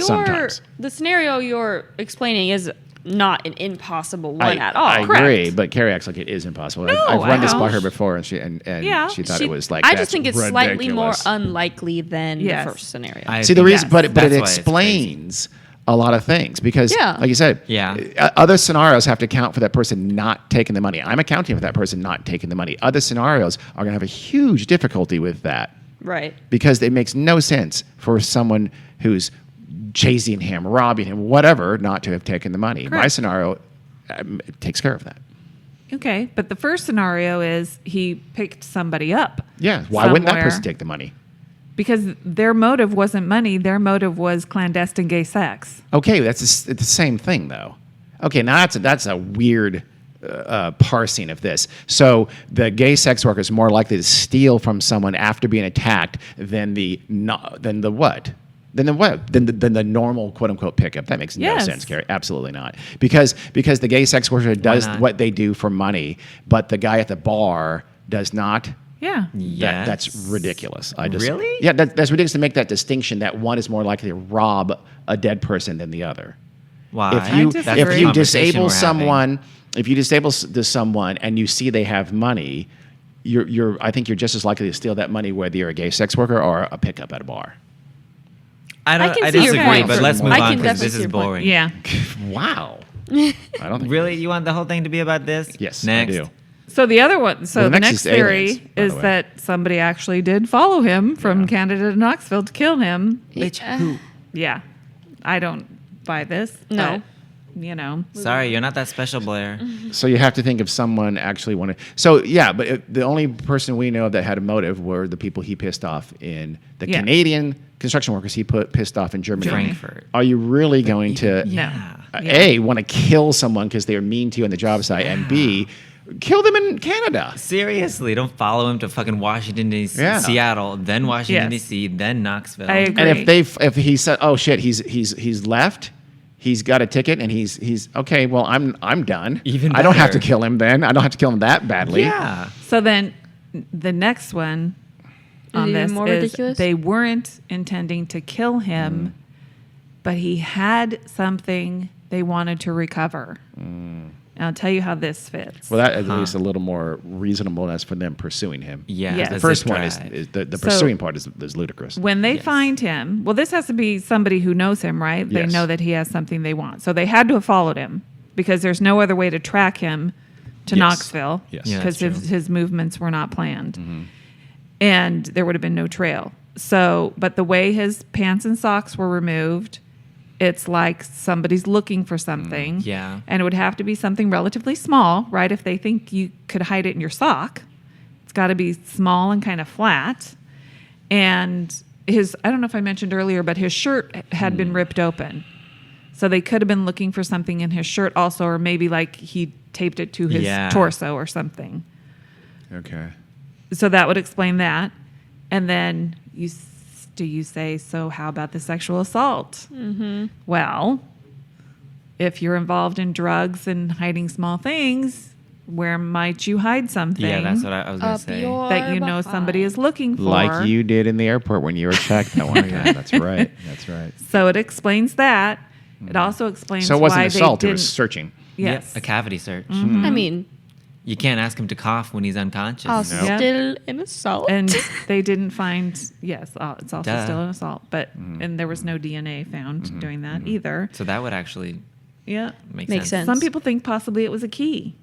the scenario you're explaining is not an impossible one I, at all. I agree, Correct. but Carrie acts like it is impossible. No, I've run this I by don't. her before, and she Yeah. thought it was like I that's just think it's slightly more ridiculous. unlikely than Yes. the first scenario. I See the think reason, but that's it why it's explains a lot of things because, Yeah. like you said, Yeah. other scenarios have to account for that person not taking the money. I'm accounting for that person not taking the money. Other scenarios are going to have a huge difficulty with that Right. because it makes no sense for someone who's chasing him, robbing him, whatever, not to have taken the money. My Correct. scenario takes care of that. Okay, but the first scenario is he picked somebody up. Yeah, why wouldn't that somewhere. person take the money? Because their motive wasn't money. Their motive was clandestine gay sex. Okay, it's the same thing though. Okay, now that's a weird parsing of this. So the gay sex worker is more likely to steal from someone after being attacked than the what? Than the normal quote unquote pickup. That makes no Yes. sense, Carrie. Absolutely not. Because the gay sex worker does not? what they do for money, but the guy at the bar does not. Yeah. Yes. That's ridiculous. Really? Yeah, that's ridiculous to make that distinction that one is more likely to rob a dead person than the other. Why? If you disagree. if That's the you conversation disable we're someone, if you disable someone and you see they have money, I think you're just as likely to steal that money whether you're a gay sex worker or a pickup at a bar. I I can I see your disagree, point. but let's move I on can because definitely this see is your point. boring. Yeah. Wow. I don't think Really? You want the whole thing to be about this? Yes, Next. I do. So the other one, Well, the next is theory aliens, by is the way. that somebody actually did follow him from Canada to Knoxville to kill him. Bitch, who? Yeah. I don't buy this. No. But, you know. Sorry, you're not that special, Blair. So you have to think of someone actually wanted. So yeah, but the only person we know that had a motive were the people he pissed off in the Yeah. Canadian construction workers he pissed off in Germany. Frankfurt. Are you really going to Yeah. A, want to kill someone because they're mean to you on the job site, and B, kill them in Canada? Seriously, don't follow him to fucking Washington D.C., Yeah. Seattle, then Washington Yes. D.C., then Knoxville. I agree. And if he said, oh shit, he's left, he's got a ticket, and he's okay. Well, I'm done. Even I don't have to better. kill him then. I don't have to kill him that badly. Yeah. So then the next one on Is it this more is ridiculous? they weren't intending to kill him, but he had something they wanted to recover. And I'll tell you how this fits. Well, that at least a little more reasonableness for them pursuing him. Yeah. Yes. The that's first the one drive. is the So- pursuing part is ludicrous. When they Yes. find him, well, this has to be somebody who knows him, right? They Yes. know that he has something they want. So they had to have followed him because there's no other way to track him to Yes. Knoxville Yes. Yeah, because that's true. his movements were not planned. And there would have been no trail. So, but the way his pants and socks were removed, it's like somebody's looking for something. Yeah. And it would have to be something relatively small, right? If they think you could hide it in your sock, it's got to be small and kind of flat. And I don't know if I mentioned earlier, but his shirt had been ripped open. So they could have been looking for something in his shirt also, or maybe like he taped it to his Yeah. torso or something. Okay. So that would explain that. And then do you say, so how about the sexual assault? Mm-hmm. Well, if you're involved in drugs and hiding small things, where might you hide something Yeah, that's what I was going to say. that you know somebody is looking for? Like you did in the airport when you were checked that one. Yeah, that's right. That's right. So it explains that. It also explains So it wasn't why assault; they it didn't. was searching. Yes. Yep, a cavity search. I mean, You can't ask him to cough when he's unconscious. Yeah. still an assault. And they didn't find, it's also Duh. still an assault, but, and there was no DNA found doing that either. So that would actually Yeah. make Makes sense. Some people think possibly it was a key.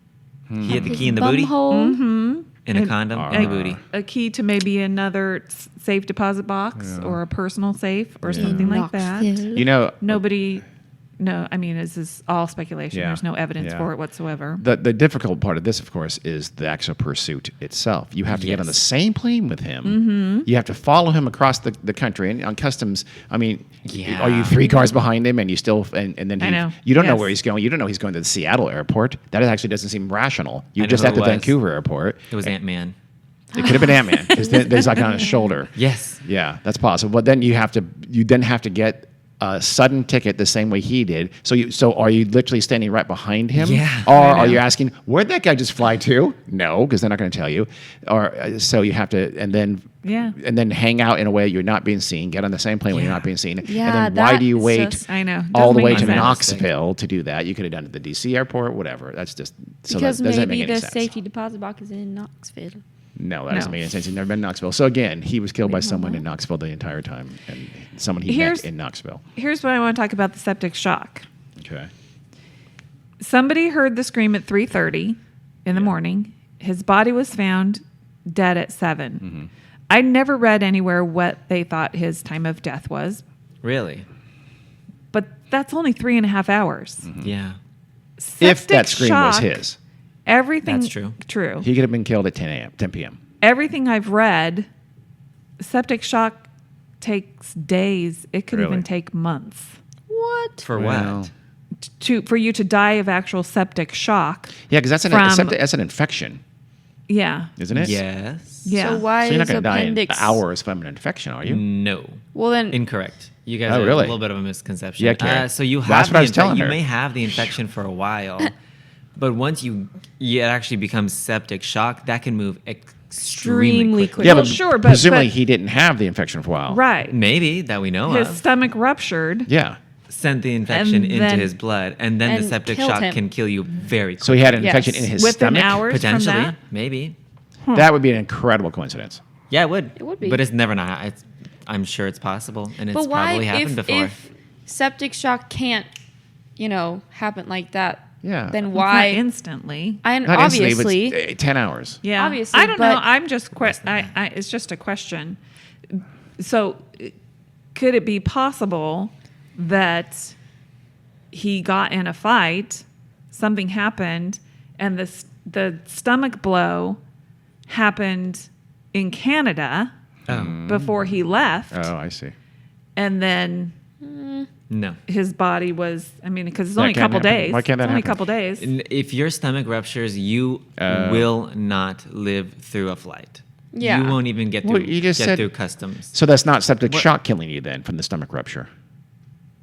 He had the key in the booty, Bumhole. in a condom, in the booty. A key to maybe another safe deposit box or a personal safe or something like that. Knoxville. You know, Nobody no, I mean, this is all speculation. Yeah. There's no evidence Yeah. for it whatsoever. The difficult part of this, of course, is the actual pursuit itself. You have to get on the Yes. same plane with him. Mm-hmm. You have to follow him across the country. And on customs, I mean, Yeah. are you 3 cars behind him and you still, and then I know. you don't know Yes. where he's going. You don't know he's going to the Seattle airport. That actually doesn't seem rational. You I know just who at the it was. Vancouver airport. It was Ant-Man. It could have been Ant-Man because there's like on his shoulder. Yes. Yeah, that's possible. But then you then have to get a sudden ticket the same way he did. So are you literally standing right behind him? Yeah, Or I are know. you asking where'd that guy just fly to? No, because they're not going to tell you. Or so you have to and then hang out in a way you're not being seen. Get on the same plane when you're Yeah. not being seen. Yeah, and then why that do you is wait just- I know. all Doesn't the way make to sense. Knoxville to do that? You could have done it at the DC airport, whatever. That's just so Because that doesn't maybe make any the sense. safety deposit box is in Knoxville. No, that doesn't No. make any sense. He's never been in Knoxville. So again, he was killed by someone in Knoxville the entire time, and someone he Here's- met in Knoxville. Here's what I want to talk about: the septic shock. Okay. Somebody heard the scream at 3:30 in the morning. His body was found dead at 7. Mm-hmm. I never read anywhere what they thought his time of death was, Really? but that's only 3.5 hours. Yeah. If that Septic scream was shock, his, everything That's true. True. he could have been killed at 10 p.m. Everything I've read, septic shock takes days. It could Really? even take months What? For Well, what? for you to die of actual septic shock. Yeah, because that's an infection, Yeah. isn't it? Yes. Yeah. So why So you're not is going to die in appendix? hours from an infection, are you? No. Well then, Incorrect. You guys Oh, are really? a little bit of a misconception. Yeah, Karen. So you have That's what I was telling you her. may have the infection for a while, but once it actually becomes septic shock, that can move extremely quickly. Yeah, Well, but sure, but- presumably but- he didn't have the infection for a while. Right. Maybe that we know His of. stomach ruptured. Yeah. Sent the infection And into then- his blood, and then the And septic killed shock him. can kill you very quickly. So he had an Yes. infection in his Within stomach. hours from Potentially, that. maybe. That would be an incredible coincidence. Yeah, it would. It would be. But it's never not. I'm sure it's possible, and it's but why probably happened before. if septic shock can't, happen like that? Yeah. Then It's why? not instantly. And Not obviously, instantly, but 10 hours. Yeah. Obviously, I don't know. but- I'm just it's just a question. So could it be possible that he got in a fight, something happened, and the stomach blow happened in Canada before he left, Oh, I see. and then No. his body was, because it's That only a can't couple happen. days. Why can't that it's only a happen? couple days. If your stomach ruptures, you will not live through a flight. Yeah. You won't even get Well, through, you just get said- through customs. So that's not septic What- shock killing you then from the stomach rupture.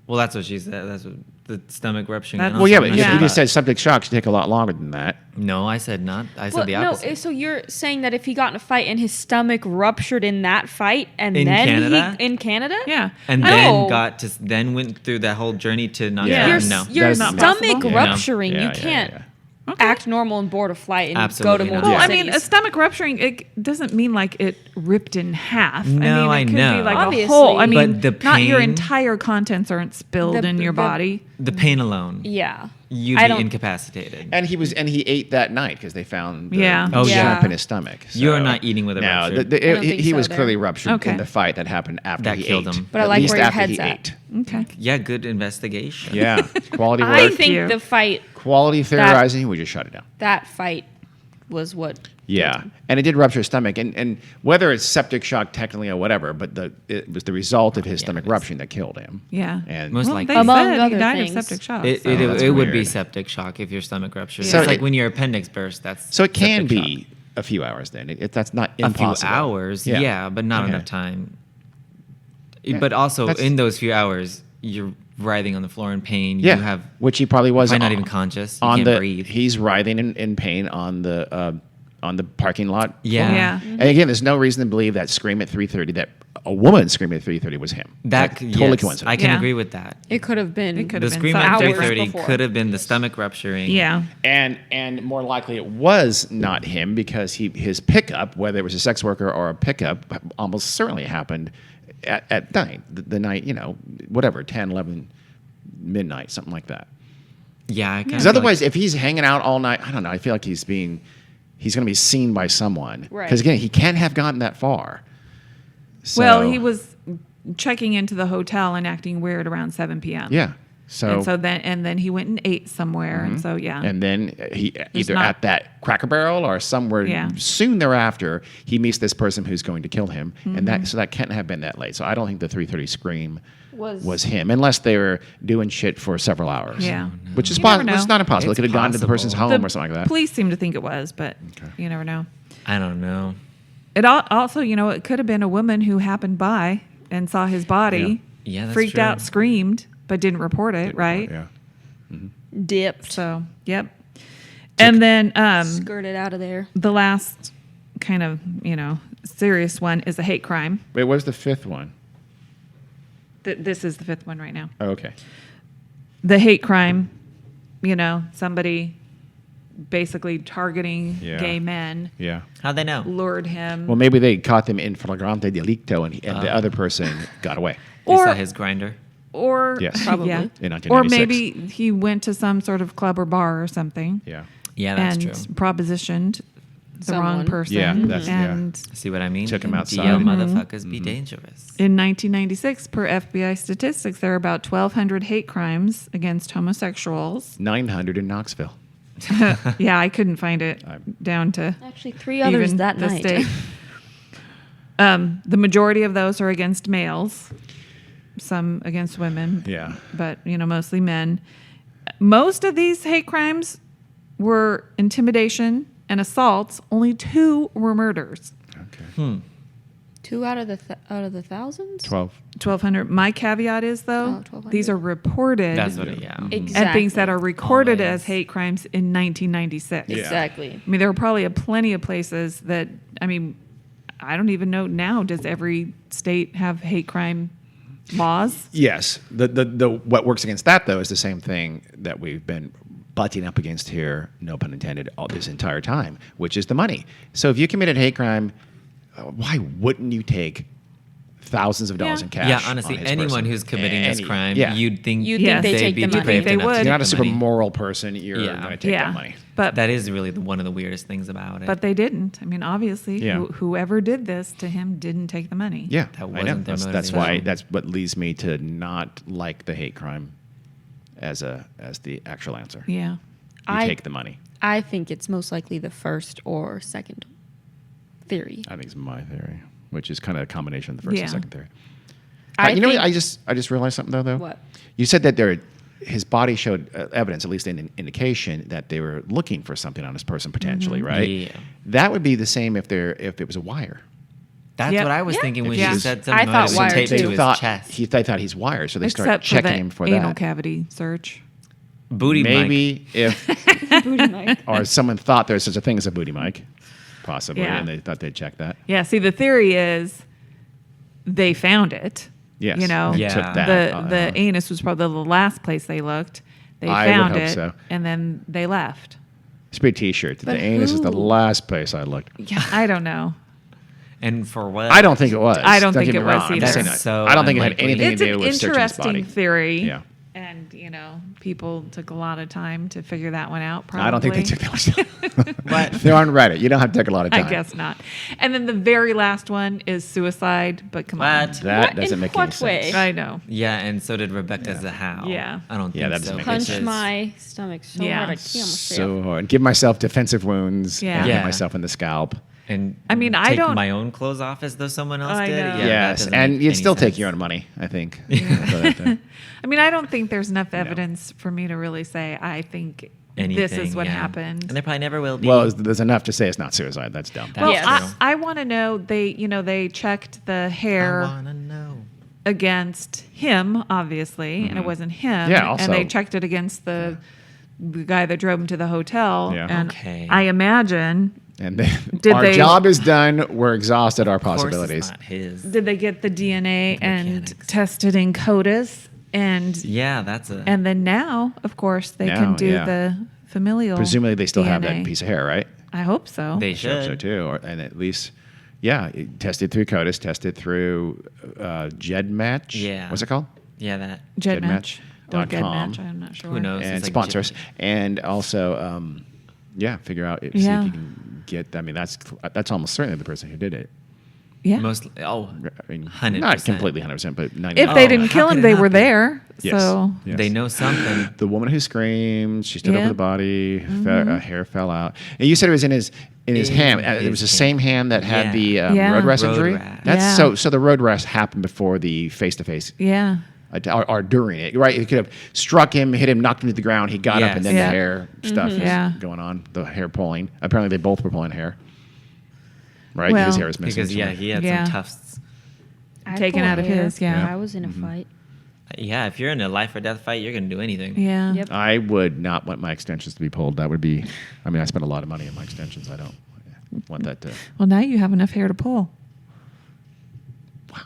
Well, that's what she said. That's what the stomach rupturing. That's- and Well, yeah, also but Yeah. you just said septic shock should take a lot longer than that. No, I said not. I said well, the no. opposite. So you're saying that if he got in a fight and his stomach ruptured in that fight, and In then Canada? he in Canada, Yeah. and I then don't- then went through that whole journey to not. Yeah. your No. your That is not stomach possible. Yeah. rupturing, Yeah, you yeah, can't yeah. Okay. act normal and board a flight and Absolutely go to not. multiple Well, Yeah. I mean, a cities. stomach rupturing, it doesn't mean like it ripped in half. No, I mean, it could I be know. like Obviously. a hole. I mean, But the not your pain- entire contents aren't spilled in your body. The pain alone, yeah, you'd I be don't- incapacitated. And he ate that night because they found the Yeah. Oh, yeah. lump in his stomach. You're not eating with a no, rupture. I don't think he so was there. clearly ruptured Okay. in the fight that happened after That he killed ate. him. But I At like least where your after he head's ate. Okay. Yeah, good investigation. Yeah, quality I work, think you. the fight, quality theorizing. We just shut it down. that fight, was what. Yeah, and it did rupture his stomach, and whether it's septic shock technically or whatever, but it was the result of his stomach it is. rupturing that killed him. Yeah. And Most Well, likely. they Among said he other died things. of septic shock. It, so- it, that's it would be weird. septic shock if your stomach ruptures. So it's like it- when your appendix bursts. That's so it can septic be shock. a few hours then. That's not a few impossible. hours. Yeah, but not Okay. enough time. Yeah, But also that's- in those few hours, you're writhing on the floor in pain. Yeah, You have which he probably was. probably not on- even conscious. You on can't the breathe. he's writhing in pain on the parking lot. Yeah. Yeah. And again, there's no reason to believe that scream at 3:30, that a woman screaming at 3:30 was him. That Like, yes, totally coincidence. I can Yeah. agree with that. It could have been. It could The have been scream some at hours 3:30 before. could have been the stomach rupturing. Yeah. And more likely it was not him because his pickup, whether it was a sex worker or a pickup, almost certainly happened at night, the night, whatever, 10, 11, midnight, something like that. Yeah. I kind Because of otherwise, if he's hanging out all night, I don't know, I feel like he's going to be seen by someone. Right. Because again, he can't have gotten that far. So, Well, he was checking into the hotel and acting weird around 7 p.m. Yeah. So, and then he went and ate somewhere, and so yeah. and then he either not- at that Cracker Barrel or somewhere Yeah. soon thereafter, he meets this person who's going to kill him, and Mm-hmm. that can't have been that late. So I don't think the 3:30 scream Was- was him, unless they were doing shit for several hours. Yeah. which is You never possible. It's know. not impossible. It's It could have gone to the person's possible. home The or something like that. Police seem to think it was, but you never know. I don't know. It also, it could have been a woman who happened by and saw his body, Yeah, that's freaked true. out, screamed, but didn't report it, right? Yeah. Dipped. So, yep. And then Skirted out of there. the last kind of, serious one is a hate crime. Wait, what was the fifth one? This is the fifth one right now. Oh, okay. The hate crime, somebody basically targeting Yeah. gay men, Yeah. How'd they know? lured him. Well, maybe they caught them in flagrante delicto, and the other person got away. They Or- saw his grinder. Or Yes. Probably. yeah. In Or 1996. maybe he went to some sort of club or bar or something Yeah. Yeah, that's and true. propositioned the wrong Someone. person. Yeah, that's- yeah. and See what I mean? Took him outside. DL Mhm. motherfuckers be dangerous. in 1996, per FBI statistics, there are about 1,200 hate crimes against homosexuals. 900 in Knoxville. Yeah, I couldn't find it down to Actually, 3 others even that the night. state. The majority of those are against males, some against women. Yeah. But, mostly men. Most of these hate crimes were intimidation and assaults. Only 2 were murders. Okay. 2 out of the thousands. 12. 1,200. My caveat is, though, 1,200. these are reported That's what it, yeah. Exactly. and things that are recorded Always. as hate crimes in 1996. Yeah. Exactly. I mean, there were probably plenty of places that, I don't even know now, does every state have hate crime laws? Yes. The what works against that, though, is the same thing that we've been butting up against here, no pun intended, all this entire time, which is the money. So if you committed hate crime, why wouldn't you take thousands of dollars Yeah. in cash? Yeah, honestly, on his anyone person? who's committing this crime, yeah. you'd think You'd think they Yes. take be the money. depraved They enough would. to You're take not a the super money. moral person. You're Yeah. going to take that money. But That is really one of the weirdest things about it. but they didn't. Obviously, Yeah. whoever did this to him didn't take the money. Yeah, That I know. wasn't their That's why. motivation. That's what leads me to not like the hate crime as the actual answer. Yeah. You take the money. I think it's most likely the first or second theory. I think it's my theory, which is kind of a combination of the first and Yeah. second theory. I You know, what? think- I just realized something though. What? You said that his body showed evidence, at least an indication, that they were looking for something on this person potentially, right? Yeah. That would be the same if it was a wire. That's Yep. what I was Yeah. thinking when Yeah. you said I something thought about it wire was taped too. to They his thought chest. they thought he's wired, so they start Except for checking the him for anal that. cavity search. Booty Mike. Maybe if Booty Mike. or someone thought there's such a thing as a booty mic, possibly, Yeah. and they thought they'd check that. Yeah. See, the theory is they found it. Yes, You know, they Yeah. took that. the anus was probably the last place they looked. They I would found hope it, so. and then they left. It's a big T-shirt. The But anus is the who? last place I looked. Yeah, I don't know. And for what? I don't think it was. I don't think get me it was wrong. I'm just either. saying That's so I don't think it had unlikely. anything It's to do an with searching his body. interesting theory. Yeah. And, people took a lot of time to figure that one out, probably. I don't think they took that much time. But they're on Reddit. You don't have to take a lot of I time. guess not. And then the very last one is suicide, but come on. What? That What? doesn't In make any what sense. way? I know. Yeah, and so did Rebecca Zahau. Yeah. I don't think Yeah, that so. doesn't make any Punch sense. my stomach so Yeah. hard I can't almost So hard. Give myself defensive wounds. Yeah. And Yeah. hit myself in the scalp. And I mean, I take don't- my own clothes off as though someone else I did. know. Yeah, that Yes, doesn't and make you'd any still take sense. your own money, I think. I don't think there's enough evidence for me to really say, I think this is Anything, what yeah. happened. And there probably never will be. Well, there's enough to say it's not suicide. That's dumb. That's Well, Yes. true. I want to know, they checked the I hair wanna know. against him, obviously, and it wasn't him. Yeah, also- and they checked it against the guy that drove him to the hotel. Yeah. And Okay. I imagine, And then Did our they- job is done. We're exhausted our Of course possibilities. it's not his. did they get the DNA and Mechanics. tested in CODIS? And Yeah, that's a. and then now, of course, they Now, can do yeah. the familial. Presumably they still have DNA. that piece of hair, right? I hope so. they Sure, so should. too, and at least, yeah, tested through CODIS, tested through GEDmatch. Yeah. What's it called? Yeah, that. Gedmatch or Gedmatch.com. Gedmatch. I'm not sure. Who knows? And It's like sponsors, Jimmy. and also, figure out see Yeah. if you can get. I mean, that's almost certainly the person who did it. Yeah. Mostly. Oh, I mean, 100%. not completely 100%, but 90%. If they didn't how kill could him, it they not were be? there. Yes. So Yes. They know something. The woman who screamed, she stood Yeah. over the body, her hair fell out. And you said it was in his hand. It was the same hand that had the Yeah. road rash Road injury. rash. That's Yeah. so the road rash happened before the face-to-face yeah. or during it, right? It could have struck him, hit him, knocked him to the ground. He got up, and then Yes. the Yeah. hair stuff was Yeah. going on. The hair pulling. Apparently, they both were pulling hair. Right? Well, his hair was missing. Because he had Yeah. some tufts. I'd Taken pull out of hair his, yeah. if I was in a fight. Yeah, if you're in a life or death fight, you're gonna do anything. Yeah. Yep. I would not want my extensions to be pulled. That would be. I mean, I spent a lot of money on my extensions. I don't want that to. Well, now you have enough hair to pull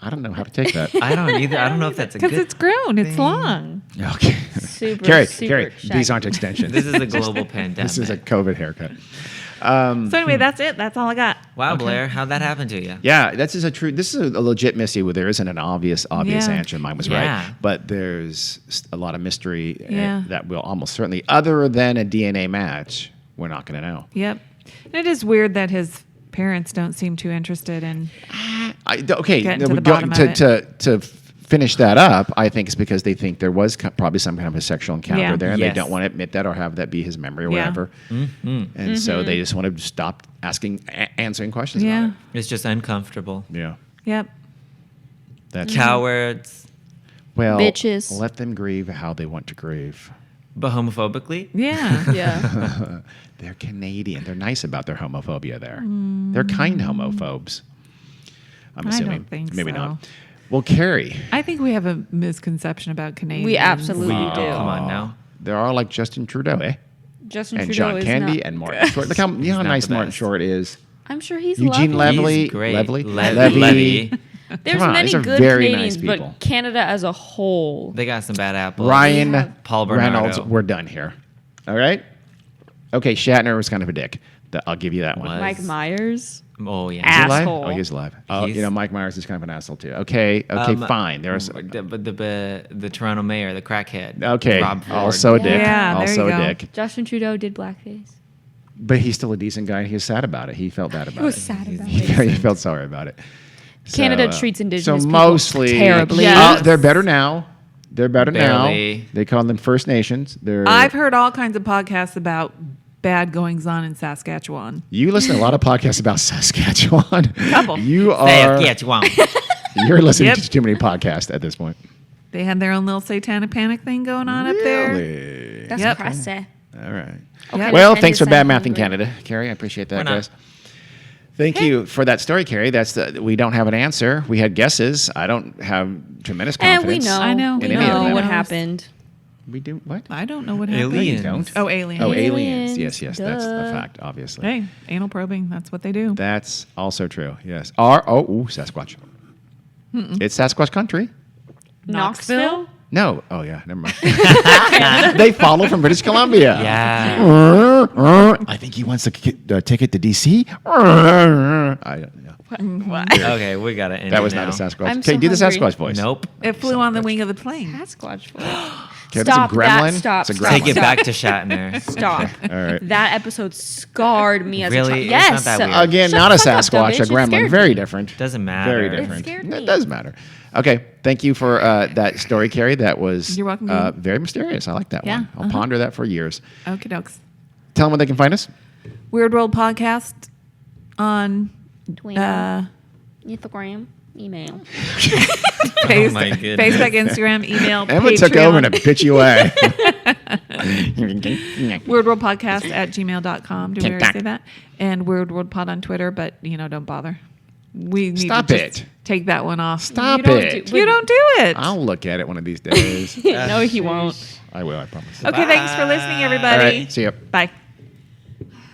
I don't know how to take that. I don't either. I don't know if that's a because good. it's grown. It's thing. long. Okay. Super, Carrie, super shaggy. these aren't extensions. This is a global pandemic. This is a COVID haircut. So anyway, that's it. That's all I got. Wow, Okay. Blair, how'd that happen to you? Yeah, this is a true. This is a legit mystery where there isn't an obvious Yeah. answer. Mine was Yeah. right, but there's a lot of mystery Yeah. that will almost certainly, other than a DNA match, we're not going to know. Yep. And it is weird that his parents don't seem too interested in. Okay, Getting to we the go- bottom of it. to finish that up, I think it's because they think there was probably some kind of a sexual encounter Yeah. there, and Yes. they don't want to admit that or have that be his memory or Yeah. whatever. And so they just want to stop answering questions Yeah. about It's just uncomfortable. it. Yeah. Yep. That's Cowards, well, Bitches. let them grieve how they want to grieve. but homophobically. Yeah. Yeah. They're Canadian. They're nice about their homophobia there. They're kind homophobes. I'm I assuming. don't think Maybe so. not. Well, Carrie, I think we have a misconception about Canadians. We absolutely Oh, do. come on now. they're all like Justin Trudeau, eh? Justin And Trudeau John is Candy not- and Martin Short. Look how not nice the Martin best. Short is. I'm sure he's Eugene lovely. Levy. He's great. Levy. Levy. There's Come on, many these are good very Canadians, nice people. but Canada as a whole. They got some bad apples. Ryan have Paul Bernardo. Reynolds, we're done here. All right? Okay, Shatner was kind of a dick. I'll give you that one. Was. Mike Myers. Oh yeah. Is he alive? Asshole. Oh, he's alive. Oh, He's- Mike Myers is kind of an asshole too. Okay, fine. There's the Toronto mayor, the crackhead. okay, Rob Ford. also a dick. Yeah, there also you a go. dick. Justin Trudeau did blackface. But he's still a decent guy. And he was sad about it. He felt bad about He was it. sad about He, it. he felt sorry about it. Canada So, treats Indigenous so people mostly terribly. Yes. They're better now. They're better Barely. now. They call them First Nations. They're. I've heard all kinds of podcasts about bad goings on in Saskatchewan. You listen to a lot of podcasts about Saskatchewan. Couple. You are. Saskatchewan. You're listening Yep. to too many podcasts at this point. They had their own little satanic panic thing going on up there. Really? That's Yep. crazy. All right. Yep. Well, And thanks for his bad son mathing hungry. Canada, Carrie. I appreciate that, We're not. guys. Thank you for that story, Carrie. We don't have an answer. We had guesses. I don't have tremendous And confidence. we know. I know. We In any of know them. what happened. We do what? I don't know what happened. Aliens. Don't. Oh, aliens. Oh, aliens. Aliens, Yes, that's the duh. fact. Obviously. Hey, anal probing. That's what they do. That's also true. Yes. Sasquatch. It's Sasquatch country. Knoxville? No. Oh yeah. Never mind. They follow from British Columbia. Yeah. I think he wants a ticket to DC. I don't know. Okay, we gotta end. That was it not a now. Sasquatch. I'm Okay, so do the hungry. Sasquatch voice. Nope. It flew on the wing of the plane. Sasquatch voice. Okay, Stop that's a gremlin. that. Stop. It's a Stop. gremlin. Take it back to Shatner. Stop. All right. That episode scarred me as a Really? child. It's not Yes. that weird. Again, Shut not the a fuck up, Sasquatch, bitch. a It gremlin. scared Very me. different. Doesn't matter. Very It different. scared It me. does matter. Okay, thank you for that story, Carrie. That was You're welcome, Dean. very mysterious. I like that Yeah, one. I'll ponder that for years. Okie dokes. Tell them where they can find us. Weird World Podcast on Twitter. Instagram. Email. face, my goodness. Facebook, Instagram, email, Emma Patreon. took over and it bitch you away. Weird World Podcast at gmail.com. Did we already say that? And Weird World Pod on Twitter, but don't bother. We need Stop to just it. take that one off. Stop You don't it. do- You don't do it. I'll look at it one of these days. No, he won't. I will, I promise. Okay, thanks for listening, everybody. All right, see ya. Bye.